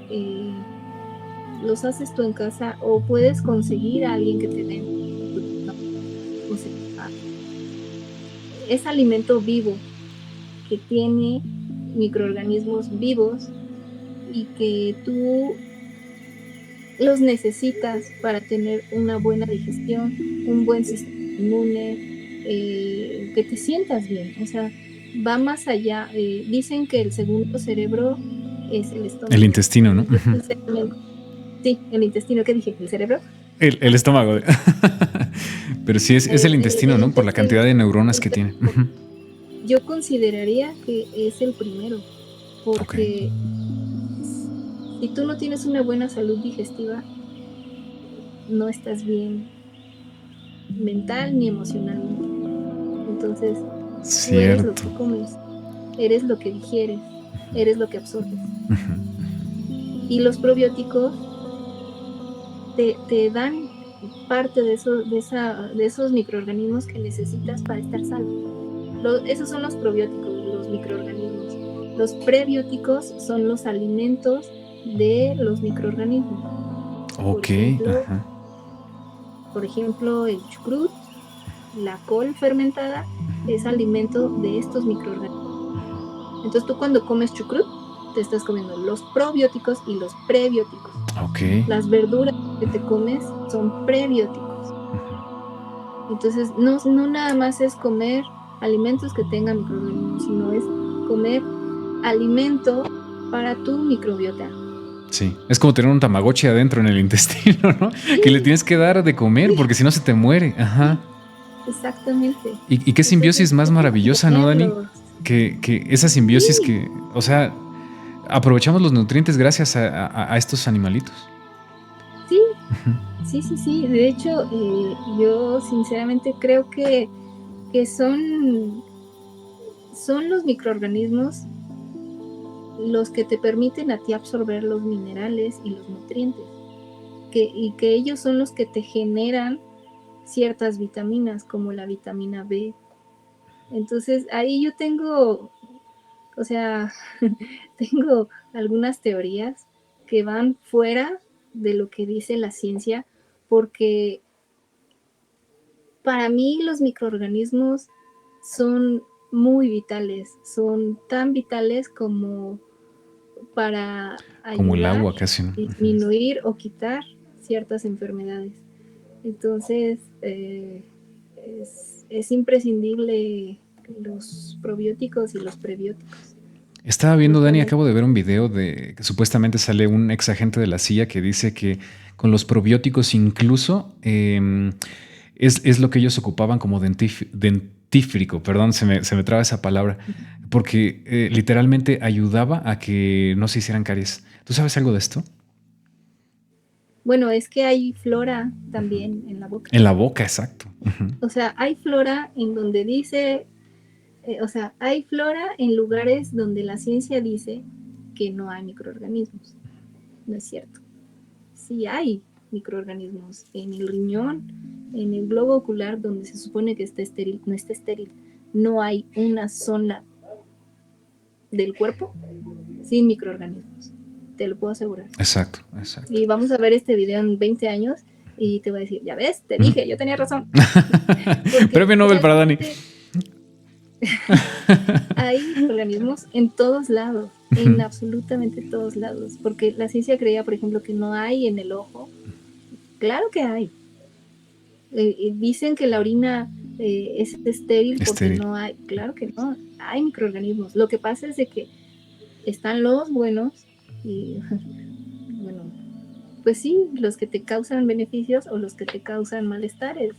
los haces tú en casa o puedes conseguir a alguien que te dé. Es alimento vivo que tiene microorganismos vivos y que tú los necesitas para tener una buena digestión, un buen sistema inmune, que te sientas bien. O sea, va más allá. Dicen que el segundo cerebro es el estómago. El intestino, ¿no? Sí, el intestino. ¿Qué dije? ¿El cerebro? El estómago. Pero sí, es el intestino, ¿no? Por la cantidad de neuronas que tiene. Yo consideraría que es el primero, porque si tú no tienes una buena salud digestiva, no estás bien mental ni emocionalmente. Entonces, tú eres lo que comes, eres lo que digieres, eres lo que absorbes. Y los probióticos te dan parte de esos microorganismos que necesitas para estar sano. Esos son los probióticos, los microorganismos. Los prebióticos son los alimentos de los microorganismos. Ok, ajá. Por ejemplo, el chucrut, la col fermentada, es alimento de estos microorganismos. Entonces tú cuando comes chucrut, te estás comiendo los probióticos y los prebióticos. Ok. Las verduras que te comes son prebióticos. Entonces no nada más es comer alimentos que tengan microorganismos, sino es comer alimento para tu microbiota. Sí, es como tener un tamagotchi adentro en el intestino, ¿no? Sí. Que le tienes que dar de comer porque si no se te muere. Ajá. Exactamente. Y qué simbiosis más maravillosa, ¿no, Dani? Que esa simbiosis que, o sea, aprovechamos los nutrientes gracias a estos animalitos. Sí, sí. De hecho, yo sinceramente creo que son los microorganismos los que te permiten a ti absorber los minerales y los nutrientes. Y que ellos son los que te generan ciertas vitaminas, como la vitamina B. Entonces, ahí yo tengo, o sea, tengo algunas teorías que van fuera de lo que dice la ciencia, porque para mí los microorganismos son muy vitales, son tan vitales como para ayudar, como el agua casi, ¿no? Disminuir o quitar ciertas enfermedades. Entonces, es imprescindible los probióticos y los prebióticos. Estaba viendo, Dani, acabo de ver un video de que supuestamente sale un ex agente de la CIA que dice que con los probióticos incluso es lo que ellos ocupaban como dentífrico, perdón, se me traba esa palabra, porque literalmente ayudaba a que no se hicieran caries. ¿Tú sabes algo de esto? Bueno, es que hay flora también en la boca. En la boca, exacto. O sea, hay flora en donde dice, hay flora en lugares donde la ciencia dice que no hay microorganismos. No es cierto. Sí hay microorganismos en el riñón, en el globo ocular, donde se supone que está estéril, no está estéril. No hay una zona del cuerpo sin microorganismos. Te lo puedo asegurar. Exacto. Y vamos a ver este video en 20 años y te voy a decir, ya ves, te dije, yo tenía razón. Premio Nobel para Dani. Hay organismos en todos lados, en absolutamente todos lados, porque la ciencia creía, por ejemplo, que no hay en el ojo. Claro que hay. Dicen que la orina es estéril porque no hay. Claro que no, hay microorganismos. Lo que pasa es de que están los buenos y, bueno, pues sí, los que te causan beneficios o los que te causan malestares.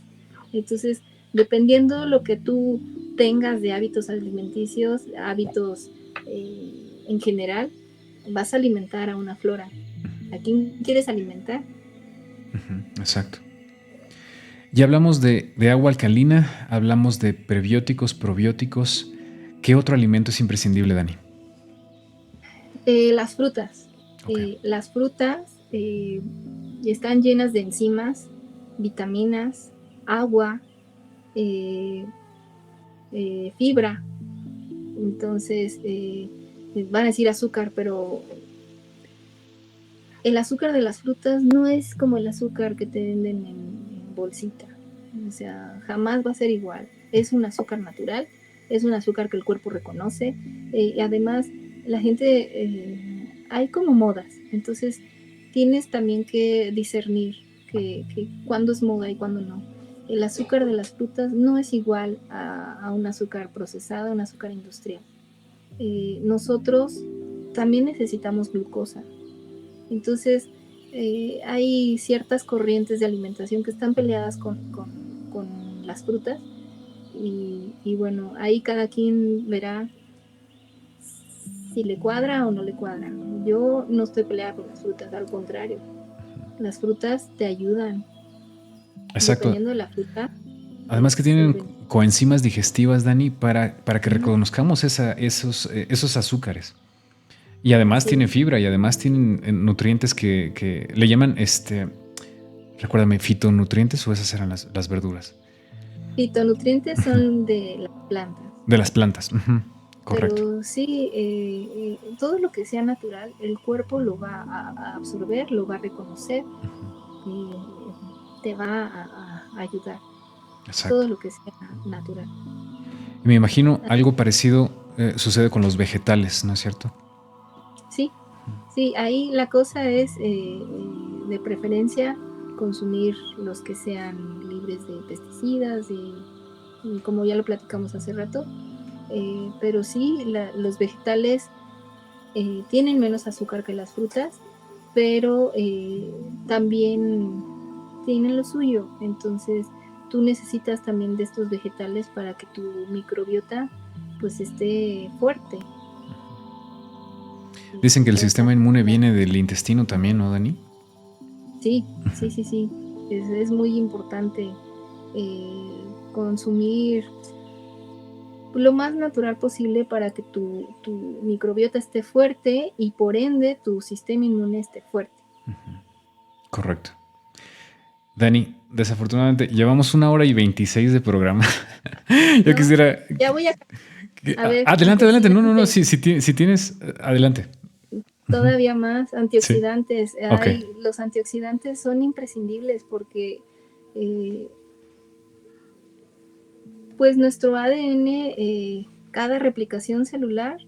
Entonces, dependiendo lo que tú tengas de hábitos alimenticios, hábitos en general, vas a alimentar a una flora. ¿A quién quieres alimentar? Exacto. Ya hablamos de agua alcalina, hablamos de prebióticos, probióticos. ¿Qué otro alimento es imprescindible, Dani? Las frutas. Okay. Las frutas están llenas de enzimas, vitaminas, agua, fibra. Entonces, van a decir azúcar, pero el azúcar de las frutas no es como el azúcar que te venden en bolsita. O sea, jamás va a ser igual. Es un azúcar natural, es un azúcar que el cuerpo reconoce. Y además, la gente, hay como modas. Entonces, tienes también que discernir que cuándo es moda y cuándo no. El azúcar de las frutas no es igual a un azúcar procesado, un azúcar industrial. Nosotros también necesitamos glucosa. Entonces, hay ciertas corrientes de alimentación que están peleadas con las frutas y bueno, ahí cada quien verá si le cuadra o no le cuadra. Yo no estoy peleada con las frutas, al contrario. Las frutas te ayudan. Exacto. Dependiendo de la fruta. Además que tienen coenzimas digestivas, Dani, para que reconozcamos esos azúcares. Y además tiene fibra y además tienen nutrientes que le llaman, recuérdame, fitonutrientes o esas eran las verduras. Fitonutrientes son de las plantas. De las plantas. Uh-huh. Correcto. Pero sí, todo lo que sea natural, el cuerpo lo va a absorber, lo va a reconocer y te va a ayudar. Exacto. Todo lo que sea natural. Y me imagino algo parecido sucede con los vegetales, ¿no es cierto? Sí, sí, ahí la cosa es de preferencia consumir los que sean libres de pesticidas y como ya lo platicamos hace rato, pero sí, los vegetales tienen menos azúcar que las frutas, pero también tienen lo suyo. Entonces, tú necesitas también de estos vegetales para que tu microbiota pues esté fuerte. Dicen que el sistema inmune viene del intestino también, ¿no, Dani? Sí. Es muy importante consumir lo más natural posible para que tu microbiota esté fuerte y por ende tu sistema inmune esté fuerte. Correcto. Dani, desafortunadamente llevamos 1 hora y 26 de programa. Yo quisiera... Ya voy a ver. Adelante. No. Si tienes, adelante. Todavía más antioxidantes. Sí. Okay. Los antioxidantes son imprescindibles porque pues nuestro ADN, cada replicación celular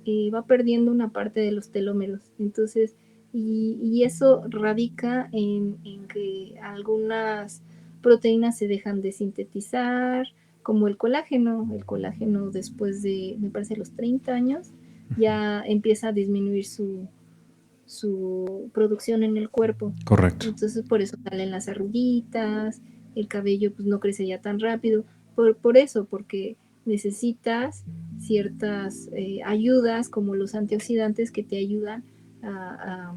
va perdiendo una parte de los telómeros. Entonces, y eso radica en que algunas proteínas se dejan de sintetizar, como el colágeno. El colágeno después de, me parece, los 30 años, ya empieza a disminuir su producción en el cuerpo. Correcto. Entonces por eso salen las arruguitas, el cabello pues no crece ya tan rápido, por eso, porque necesitas ciertas ayudas como los antioxidantes que te ayudan a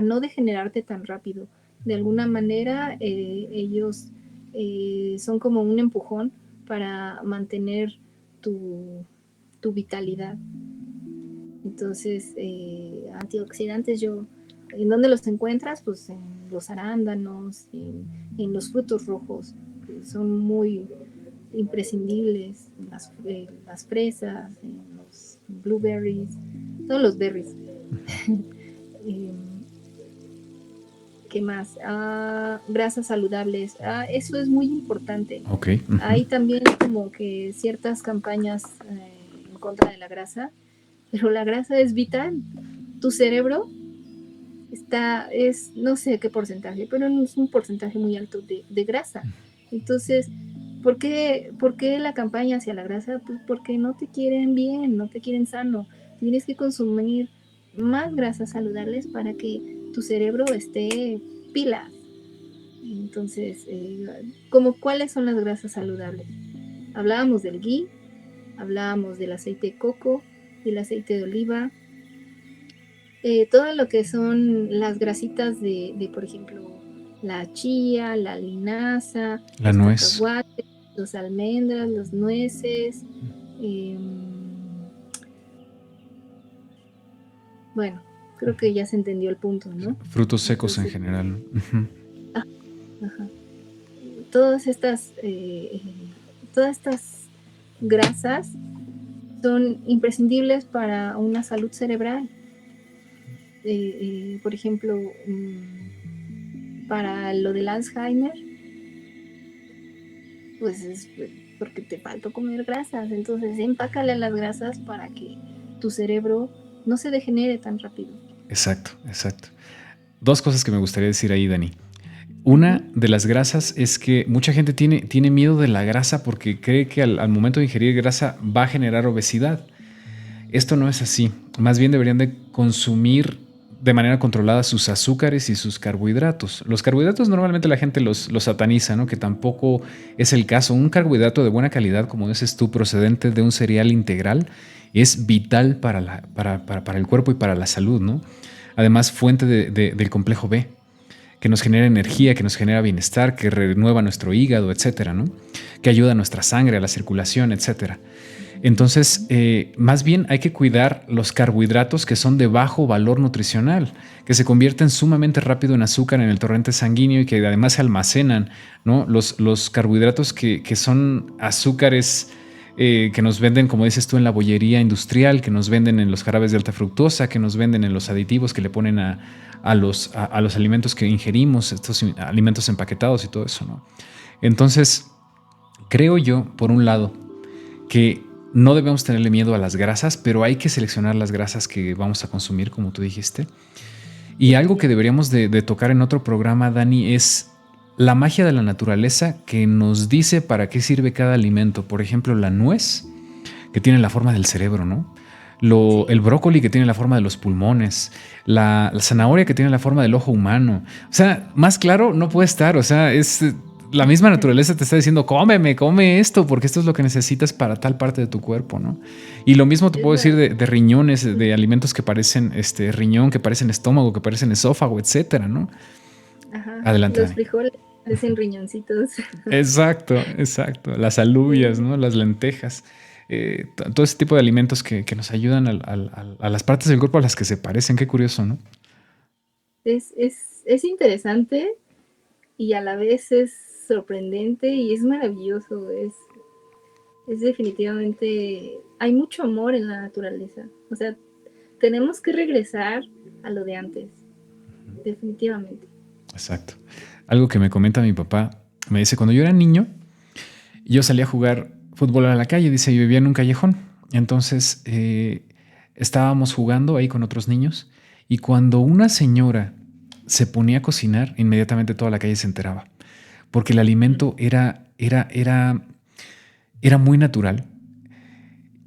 no degenerarte tan rápido. De alguna manera ellos son como un empujón para mantener tu vitalidad. Entonces, antioxidantes ¿en dónde los encuentras? Pues en los arándanos, en los frutos rojos, que son muy imprescindibles, las fresas, en los blueberries, todos los berries. ¿Qué más? Grasas saludables. Eso es muy importante. Okay. Uh-huh. Hay también como que ciertas campañas en contra de la grasa, pero la grasa es vital. Tu cerebro no sé qué porcentaje, pero es un porcentaje muy alto de grasa. Entonces, ¿por qué la campaña hacia la grasa? Pues porque no te quieren bien, no te quieren sano. Tienes que consumir más grasas saludables para que tu cerebro esté pila. Entonces, ¿cuáles son las grasas saludables? Hablábamos del ghee, hablábamos del aceite de coco, del aceite de oliva, todo lo que son las grasitas de por ejemplo, la chía, la linaza, la los nuez, cacahuates, los almendras, los nueces, bueno, creo que ya se entendió el punto, ¿no? Frutos secos. Entonces, en general. Uh-huh. Ajá. Todas estas grasas son imprescindibles para una salud cerebral. Por ejemplo, para lo del Alzheimer, pues es porque te faltó comer grasas. Entonces, empácale las grasas para que tu cerebro no se degenere tan rápido. Exacto. 2 cosas que me gustaría decir ahí, Dani. Una de las grasas es que mucha gente tiene miedo de la grasa porque cree que al momento de ingerir grasa va a generar obesidad. Esto no es así. Más bien deberían de consumir de manera controlada sus azúcares y sus carbohidratos. Los carbohidratos normalmente la gente los sataniza, ¿no? Que tampoco es el caso. Un carbohidrato de buena calidad, como dices tú, procedente de un cereal integral, es vital para el cuerpo y para la salud, ¿no? Además, fuente del complejo B, que nos genera energía, que nos genera bienestar, que renueva nuestro hígado, etcétera, ¿no? Que ayuda a nuestra sangre, a la circulación, etcétera. Entonces, más bien hay que cuidar los carbohidratos que son de bajo valor nutricional, que se convierten sumamente rápido en azúcar en el torrente sanguíneo y que además se almacenan, ¿no? Los carbohidratos que son azúcares que nos venden, como dices tú, en la bollería industrial, que nos venden en los jarabes de alta fructosa, que nos venden en los aditivos que le ponen a los alimentos que ingerimos, estos alimentos empaquetados y todo eso, ¿no? Entonces, creo yo, por un lado, que no debemos tenerle miedo a las grasas, pero hay que seleccionar las grasas que vamos a consumir, como tú dijiste. Y algo que deberíamos de tocar en otro programa, Dani, es la magia de la naturaleza que nos dice para qué sirve cada alimento. Por ejemplo, la nuez, que tiene la forma del cerebro, ¿no? El brócoli, que tiene la forma de los pulmones, la zanahoria, que tiene la forma del ojo humano. O sea, más claro no puede estar. O sea, es la misma naturaleza te está diciendo, come esto, porque esto es lo que necesitas para tal parte de tu cuerpo, ¿no? Y lo mismo te puedo decir de riñones, de alimentos que parecen riñón, que parecen estómago, que parecen esófago, etcétera, ¿no? Ajá. Adelante, Los Dani. frijoles parecen riñoncitos. Exacto. Las alubias, ¿no? Las lentejas. Todo ese tipo de alimentos que nos ayudan a las partes del cuerpo a las que se parecen. Qué curioso, ¿no? Es interesante y a la vez es sorprendente y es maravilloso. Es definitivamente, hay mucho amor en la naturaleza. O sea, tenemos que regresar a lo de antes, definitivamente. Exacto. Algo que me comenta mi papá, me dice, cuando yo era niño, yo salía a jugar fútbol a la calle, dice, yo vivía en un callejón. Entonces, estábamos jugando ahí con otros niños y cuando una señora se ponía a cocinar, inmediatamente toda la calle se enteraba, porque el alimento era muy natural.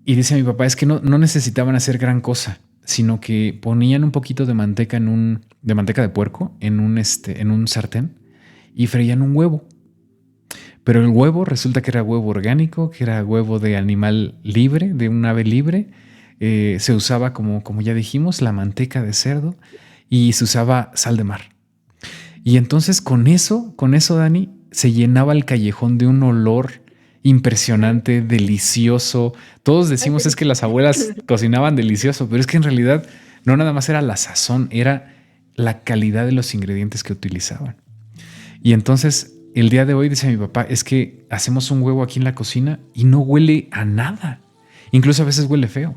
Y dice mi papá, es que no necesitaban hacer gran cosa, sino que ponían un poquito de manteca de manteca de puerco en un sartén y freían un huevo. Pero el huevo resulta que era huevo orgánico, que era huevo de animal libre, de un ave libre. Se usaba, como ya dijimos, la manteca de cerdo y se usaba sal de mar. Y entonces con eso, Dani, se llenaba el callejón de un olor impresionante, delicioso. Todos decimos es que las abuelas cocinaban delicioso, pero es que en realidad no nada más era la sazón, era la calidad de los ingredientes que utilizaban. Y entonces el día de hoy, dice mi papá, es que hacemos un huevo aquí en la cocina y no huele a nada. Incluso a veces huele feo,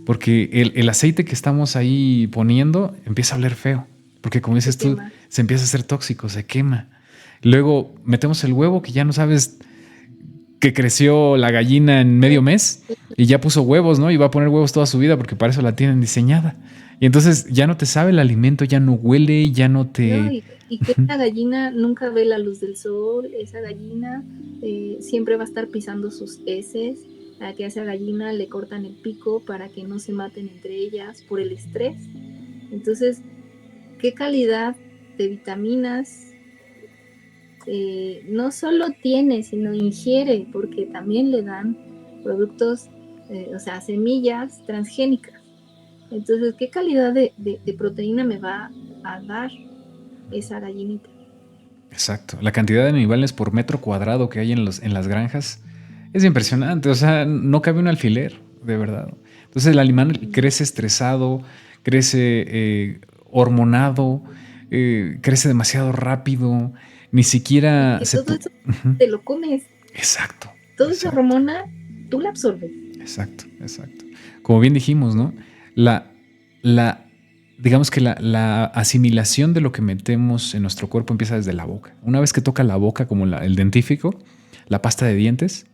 porque el aceite que estamos ahí poniendo empieza a oler feo, porque como dices tú, se empieza a hacer tóxico, se quema. Luego metemos el huevo que ya no sabes que creció la gallina en medio mes y ya puso huevos, ¿no? Y va a poner huevos toda su vida porque para eso la tienen diseñada. Y entonces ya no te sabe el alimento, ya no huele, ya no te... No, y que esa gallina nunca ve la luz del sol, esa gallina siempre va a estar pisando sus heces, a que a esa gallina le cortan el pico para que no se maten entre ellas por el estrés. Entonces, ¿qué calidad de vitaminas no solo tiene, sino ingiere? Porque también le dan productos, o sea, semillas transgénicas. Entonces, ¿qué calidad de proteína me va a dar esa gallinita? Exacto. La cantidad de animales por metro cuadrado que hay en las granjas es impresionante. O sea, no cabe un alfiler, de verdad. Entonces el animal crece estresado, crece hormonado, crece demasiado rápido, ni siquiera... Todo eso te lo comes. Exacto. Toda esa hormona, tú la absorbes. Exacto. Como bien dijimos, ¿no? Digamos que la asimilación de lo que metemos en nuestro cuerpo empieza desde la boca. Una vez que toca la boca, como el dentífrico, la pasta de dientes,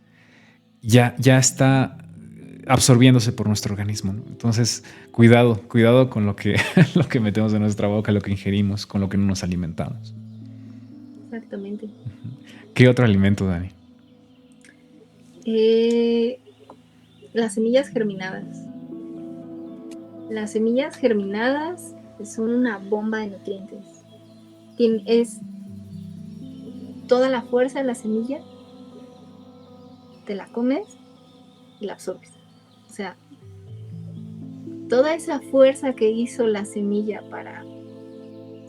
ya está absorbiéndose por nuestro organismo, ¿no? Entonces, cuidado con lo que metemos en nuestra boca, lo que ingerimos, con lo que no nos alimentamos. Exactamente. ¿Qué otro alimento, Dani? Las semillas germinadas. Las semillas germinadas son una bomba de nutrientes. Es toda la fuerza de la semilla, te la comes y la absorbes. O sea, toda esa fuerza que hizo la semilla para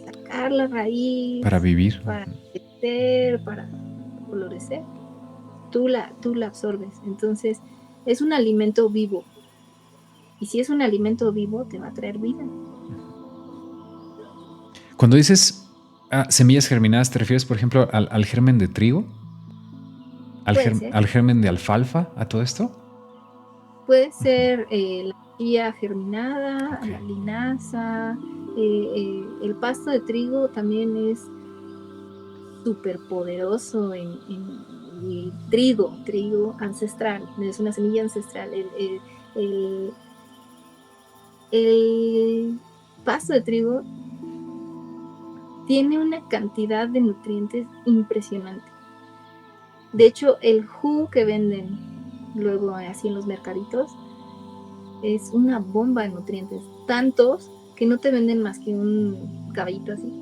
sacar la raíz, para vivir, para crecer, para florecer, tú la absorbes. Entonces, es un alimento vivo. Y si es un alimento vivo, te va a traer vida. Cuando dices semillas germinadas, ¿te refieres, por ejemplo, al germen de trigo? ¿Al germen de alfalfa? ¿A todo esto? puede ser la chía germinada, la linaza, el pasto de trigo también es súper poderoso en trigo ancestral, es una semilla ancestral. El, el pasto de trigo tiene una cantidad de nutrientes impresionante. De hecho, el jugo que venden luego así en los mercaditos es una bomba de nutrientes, tantos que no te venden más que un caballito así.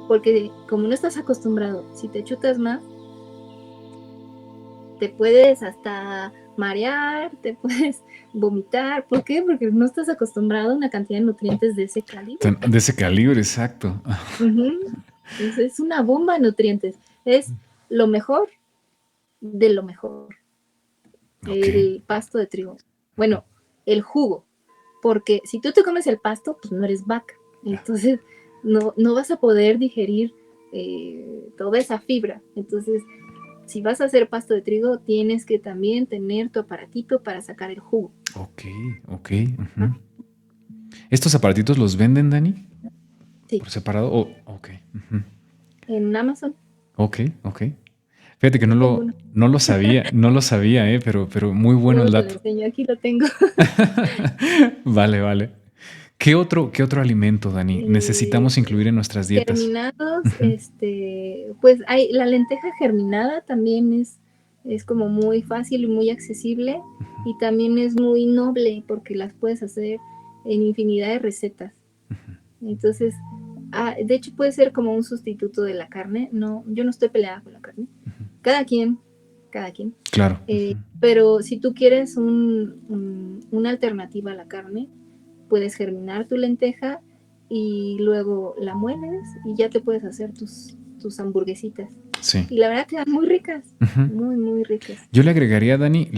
Porque como no estás acostumbrado, si te chutas más, te puedes hasta marear, te puedes vomitar. ¿Por qué? Porque no estás acostumbrado a una cantidad de nutrientes de ese calibre. De ese calibre, exacto. Entonces, es una bomba de nutrientes. Es lo mejor de lo mejor. El pasto de trigo. Bueno, el jugo. Porque si tú te comes el pasto, pues no eres vaca. Entonces, no vas a poder digerir toda esa fibra. Entonces, si vas a hacer pasto de trigo, tienes que también tener tu aparatito para sacar el jugo. Ok. Uh-huh. ¿Estos aparatitos los venden, Dani? Sí. ¿Por separado? Oh, ok. Uh-huh. En Amazon. Ok. Fíjate que no lo sabía, pero muy bueno el dato. Te lo enseño, aquí lo tengo. Vale. ¿Qué otro alimento, Dani, necesitamos incluir en nuestras dietas? Germinados, pues hay la lenteja germinada también es como muy fácil y muy accesible, y también es muy noble porque las puedes hacer en infinidad de recetas. Entonces, de hecho puede ser como un sustituto de la carne. No, yo no estoy peleada con la carne. Cada quien. Claro. Pero si tú quieres una alternativa a la carne, puedes germinar tu lenteja y luego la mueles y ya te puedes hacer tus hamburguesitas. Sí. Y la verdad quedan muy ricas, muy ricas. Yo le agregaría, Dani,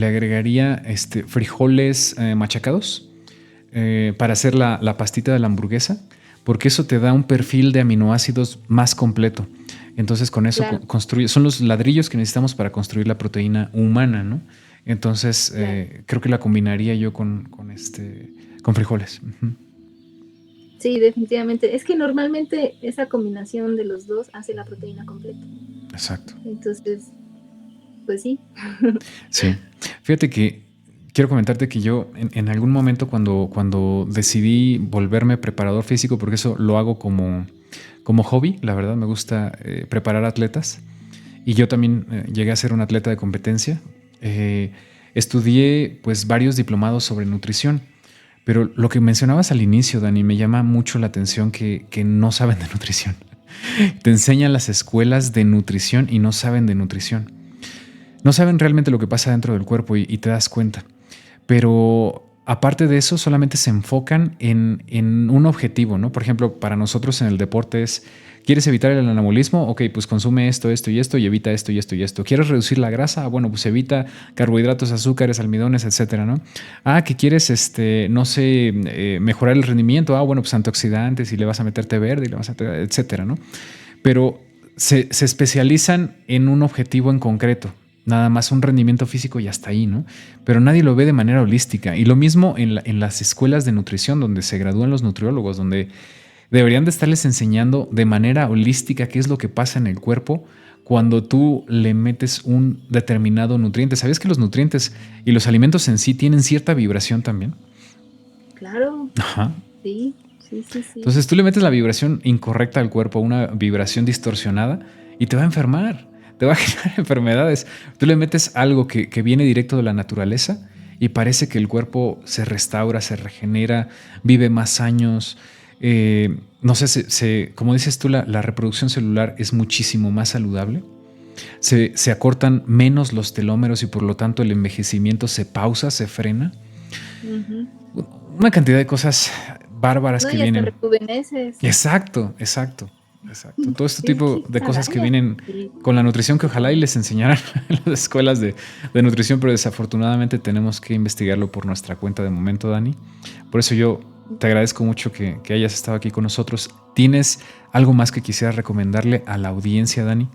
frijoles machacados para hacer la pastita de la hamburguesa, porque eso te da un perfil de aminoácidos más completo. Entonces con eso son los ladrillos que necesitamos para construir la proteína humana, ¿no? Entonces creo que la combinaría yo con frijoles. Sí, definitivamente. Es que normalmente esa combinación de los dos hace la proteína completa. Exacto. Entonces, pues sí. Sí. Fíjate que quiero comentarte que yo en algún momento cuando decidí volverme preparador físico, porque eso lo hago como hobby, la verdad, me gusta preparar atletas. Y yo también llegué a ser un atleta de competencia. Estudié pues varios diplomados sobre nutrición. Pero lo que mencionabas al inicio, Dani, me llama mucho la atención que no saben de nutrición. Te enseñan las escuelas de nutrición y no saben de nutrición. No saben realmente lo que pasa dentro del cuerpo y te das cuenta. Pero aparte de eso, solamente se enfocan en un objetivo, ¿no? Por ejemplo, para nosotros en el deporte es, ¿quieres evitar el anabolismo? Ok, pues consume esto y evita esto y esto. ¿Quieres reducir la grasa? Bueno, pues evita carbohidratos, azúcares, almidones, etcétera, ¿no? ¿Que quieres, mejorar el rendimiento? Bueno, pues antioxidantes y le vas a meter té verde y le vas a meter, etcétera, ¿no? Pero se especializan en un objetivo en concreto. Nada más un rendimiento físico y hasta ahí, ¿no? Pero nadie lo ve de manera holística. Y lo mismo en las escuelas de nutrición donde se gradúan los nutriólogos, donde deberían de estarles enseñando de manera holística qué es lo que pasa en el cuerpo cuando tú le metes un determinado nutriente. ¿Sabías que los nutrientes y los alimentos en sí tienen cierta vibración también? Claro. Ajá. Sí. Entonces tú le metes la vibración incorrecta al cuerpo, una vibración distorsionada, y te va a enfermar. Te va a generar enfermedades. Tú le metes algo que viene directo de la naturaleza y parece que el cuerpo se restaura, se regenera, vive más años. No sé, como dices tú, la reproducción celular es muchísimo más saludable. Se acortan menos los telómeros y por lo tanto el envejecimiento se pausa, se frena. Una cantidad de cosas bárbaras que vienen. Hasta rejuveneces. Exacto. Todo este tipo de cosas que vienen con la nutrición que ojalá y les enseñaran en las escuelas de nutrición, pero desafortunadamente tenemos que investigarlo por nuestra cuenta de momento, Dani. Por eso yo te agradezco mucho que hayas estado aquí con nosotros. ¿Tienes algo más que quisieras recomendarle a la audiencia, Dani?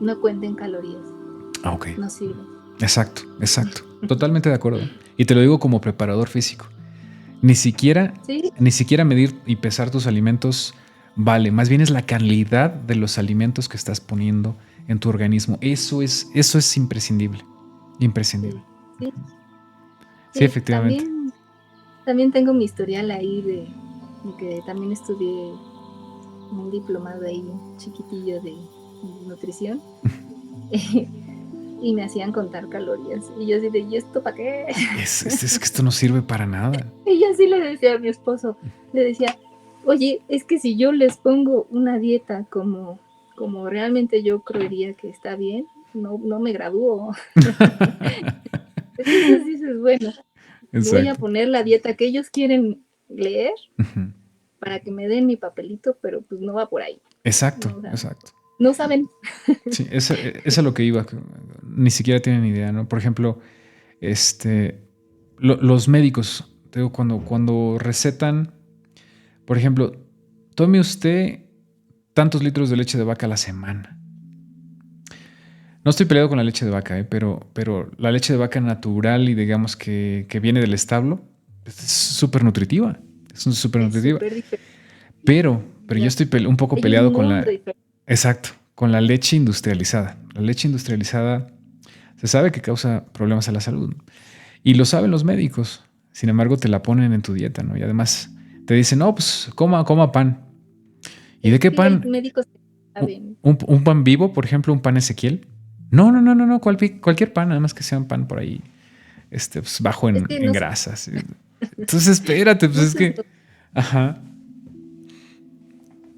No cuenten calorías. Ok. No sirve. Exacto. Totalmente de acuerdo. Y te lo digo como preparador físico. Ni siquiera, Sí, ni siquiera medir y pesar tus alimentos vale. Más bien es la calidad de los alimentos que estás poniendo en tu organismo. Eso es imprescindible. Imprescindible. sí, sí, Sí, sí. efectivamente. También tengo mi historial ahí de que también estudié un diplomado ahí chiquitillo de nutrición. Y me hacían contar calorías. Y yo así de, ¿y esto para qué? Es que esto no sirve para nada. Y yo así le decía a mi esposo, le decía, oye, es que si yo les pongo una dieta como realmente yo creería que está bien, no me gradúo. Entonces dices, bueno, voy a Exacto. poner la dieta que ellos quieren leer Ujú. para que me den mi papelito, pero pues no va por ahí. Exacto, No, o sea, exacto. no saben. Sí, eso es a lo que iba. Ni siquiera tienen idea, ¿no? Por ejemplo, los médicos, te digo, cuando recetan, por ejemplo, tome usted tantos litros de leche de vaca a la semana. No estoy peleado con la leche de vaca, pero la leche de vaca natural y digamos que viene del establo es súper nutritiva. Es súper Es nutritiva. súper diferente. Pero yo estoy un poco Hay un peleado con mundo la... diferente. Exacto, con la leche industrializada. La leche industrializada se sabe que causa problemas a la salud. Y lo saben los médicos. Sin embargo, te la ponen en tu dieta, ¿no? Y además te dicen, no, pues coma pan. ¿Y de qué Sí, hay pan? médicos que saben. ¿Un pan vivo, por ejemplo, un pan Ezequiel? No, no, no, no, no, cualquier pan, nada más que sea un pan por ahí, pues, bajo Es en, que en grasas. Entonces, espérate, pues no es saben. que, ajá,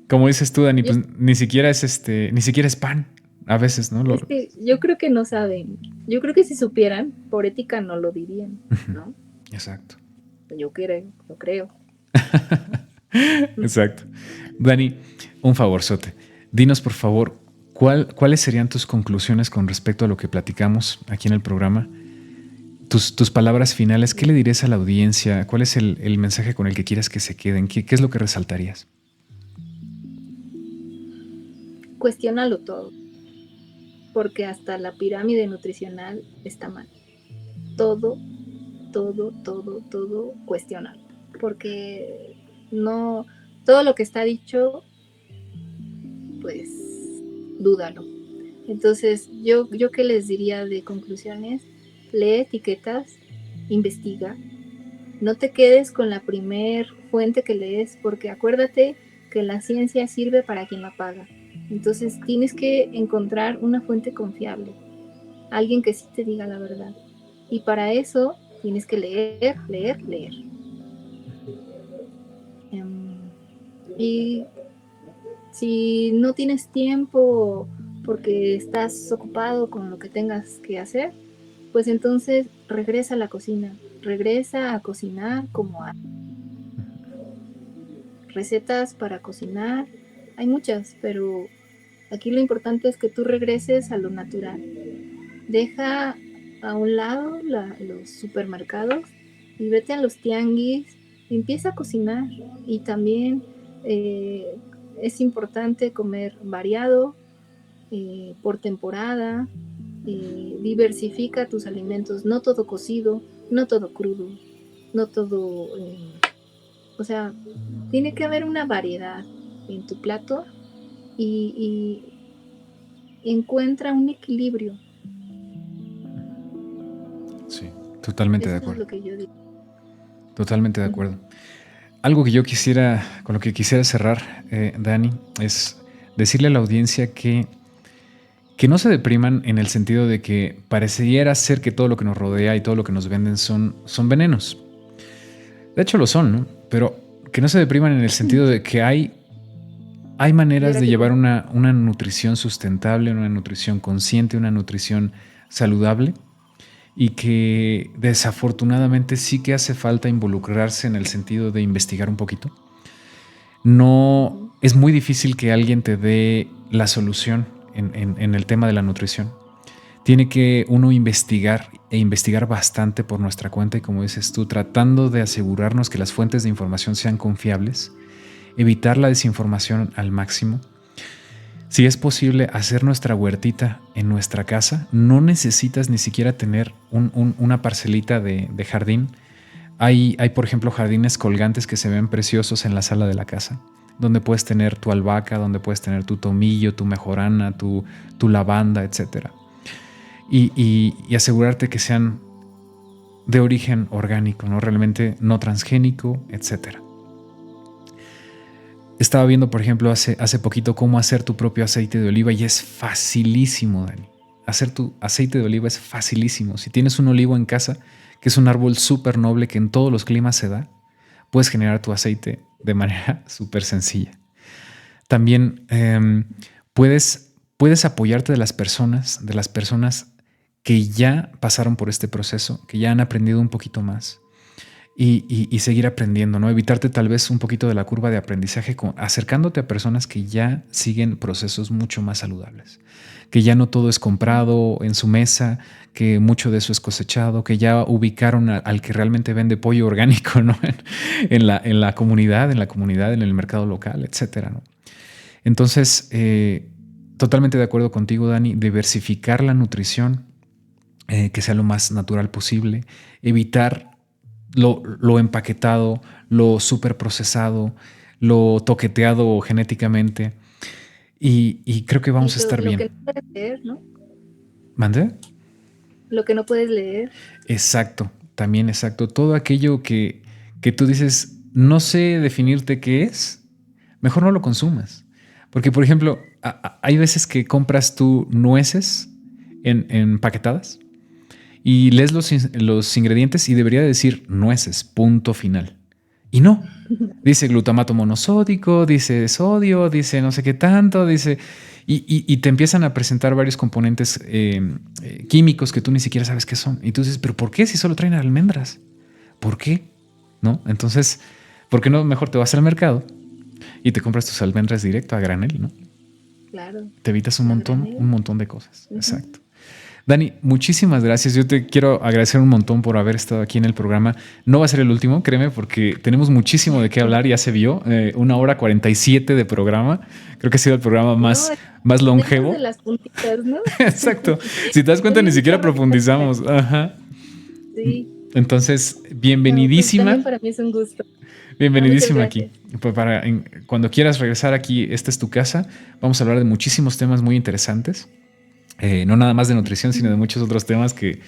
como dices tú, Dani, Yo, pues ni siquiera es pan, a veces, ¿no? es que yo creo que no saben. Yo creo que si supieran, por ética no lo dirían, ¿no? Exacto. Yo creo. Exacto. Dani, un favorzote. Dinos, por favor, ¿cuáles serían tus conclusiones con respecto a lo que platicamos aquí en el programa? Tus palabras finales, ¿qué le dirías a la audiencia? ¿Cuál es el mensaje con el que quieras que se queden? ¿Qué es lo que resaltarías? Cuestiónalo todo, porque hasta la pirámide nutricional está mal. Todo, todo, cuestiónalo. Porque no, todo lo que está dicho, pues, dúdalo. Entonces, yo qué les diría de conclusiones, lee etiquetas, investiga, no te quedes con la primer fuente que lees, porque acuérdate que la ciencia sirve para quien la paga. Entonces tienes que encontrar una fuente confiable, alguien que sí te diga la verdad. Y para eso tienes que leer, leer, leer. Y si no tienes tiempo porque estás ocupado con lo que tengas que hacer, pues entonces regresa a la cocina, regresa a cocinar como a recetas para cocinar. Hay muchas, pero aquí lo importante es que tú regreses a lo natural. Deja a un lado los supermercados y vete a los tianguis, empieza a cocinar. Y también es importante comer variado, por temporada, diversifica tus alimentos, no todo cocido, no todo crudo, no todo, o sea, tiene que haber una variedad en tu plato y encuentra un equilibrio. Sí, totalmente de Eso es acuerdo. lo que yo digo. Totalmente de acuerdo. Algo que con lo que quisiera cerrar, Dani, es decirle a la audiencia que no se depriman en el sentido de que pareciera ser que todo lo que nos rodea y todo lo que nos venden son venenos. De hecho lo son, ¿no? Pero que no se depriman en el sentido de que hay maneras de llevar una nutrición sustentable, una nutrición consciente, una nutrición saludable y que desafortunadamente sí que hace falta involucrarse en el sentido de investigar un poquito. No es muy difícil que alguien te dé la solución en el tema de la nutrición. Tiene que uno investigar e investigar bastante por nuestra cuenta y, como dices tú, tratando de asegurarnos que las fuentes de información sean confiables, evitar la desinformación al máximo. Si es posible hacer nuestra huertita en nuestra casa, no necesitas ni siquiera tener una parcelita de jardín. Hay, por ejemplo, jardines colgantes que se ven preciosos en la sala de la casa, donde puedes tener tu albahaca, donde puedes tener tu tomillo, tu mejorana, tu lavanda, etc. Y asegurarte que sean de origen orgánico, ¿no? Realmente no transgénico, etc. Estaba viendo, por ejemplo, hace poquito cómo hacer tu propio aceite de oliva y es facilísimo, Dani. Hacer tu aceite de oliva es facilísimo. Si tienes un olivo en casa, que es un árbol súper noble que en todos los climas se da, puedes generar tu aceite de manera súper sencilla. También puedes apoyarte de las personas que ya pasaron por este proceso, que ya han aprendido un poquito más. Y seguir aprendiendo, ¿no? Evitarte tal vez un poquito de la curva de aprendizaje acercándote a personas que ya siguen procesos mucho más saludables, que ya no todo es comprado en su mesa, que mucho de eso es cosechado, que ya ubicaron al que realmente vende pollo orgánico, ¿no? en la comunidad, en el mercado local, etcétera, ¿no? Entonces, totalmente de acuerdo contigo, Dani, diversificar la nutrición, que sea lo más natural posible, evitar lo empaquetado, lo superprocesado, lo toqueteado genéticamente. Y creo que vamos a estar bien. Lo que no puedes leer, ¿no? ¿Mande? Lo que no puedes leer. Exacto, también exacto. Todo aquello que tú dices, no sé definirte qué es, mejor no lo consumas. Porque, por ejemplo, hay veces que compras tú nueces empaquetadas y lees los ingredientes y debería decir nueces, punto final. Y no. Dice glutamato monosódico, dice sodio, dice no sé qué tanto, dice... Y te empiezan a presentar varios componentes químicos que tú ni siquiera sabes qué son. Y tú dices, ¿pero por qué si solo traen almendras? ¿Por qué? ¿No? Entonces, ¿por qué no mejor te vas al mercado y te compras tus almendras directo a granel, ¿no? Claro. Te evitas un montón de cosas. Uh-huh. Exacto. Dani, muchísimas gracias. Yo te quiero agradecer un montón por haber estado aquí en el programa. No va a ser el último, créeme, porque tenemos muchísimo de qué hablar. Ya se vio 1 hora 47 de programa. Creo que ha sido el programa más longevo. De las puntitas, ¿no? Exacto. Si te das cuenta, ni siquiera profundizamos. Ajá. Sí. Entonces, bienvenidísima. No, pues para mí es un gusto. Bienvenidísima aquí. Pues cuando quieras regresar aquí, esta es tu casa. Vamos a hablar de muchísimos temas muy interesantes. No nada más de nutrición, sino de muchos otros temas que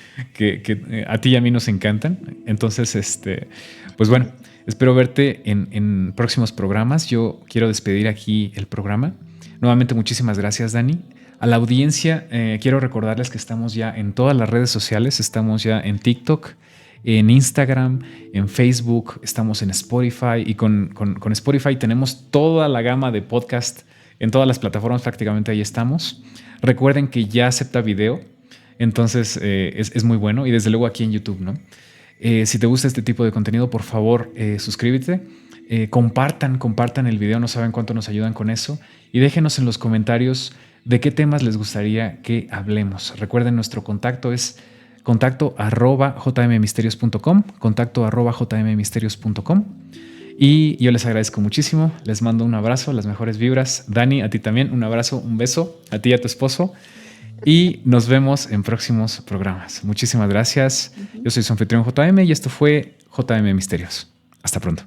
a ti y a mí nos encantan. Entonces, pues bueno, espero verte en próximos programas. Yo quiero despedir aquí el programa. Nuevamente, muchísimas gracias, Dani. A la audiencia, quiero recordarles que estamos ya en todas las redes sociales. Estamos ya en TikTok, en Instagram, en Facebook, estamos en Spotify. Y con Spotify tenemos toda la gama de podcast en todas las plataformas, prácticamente ahí estamos. Recuerden que ya acepta video, entonces es muy bueno. Y desde luego aquí en YouTube, ¿no? Si te gusta este tipo de contenido, por favor, suscríbete. Compartan el video, no saben cuánto nos ayudan con eso. Y déjenos en los comentarios de qué temas les gustaría que hablemos. Recuerden, nuestro contacto es contacto@jmmisterios.com, contacto@jmmisterios.com. Y yo les agradezco muchísimo, les mando un abrazo, las mejores vibras. Dani, a ti también, un abrazo, un beso, a ti y a tu esposo. Y nos vemos en próximos programas. Muchísimas gracias. Yo soy su anfitrión JM y esto fue JM Misterios. Hasta pronto.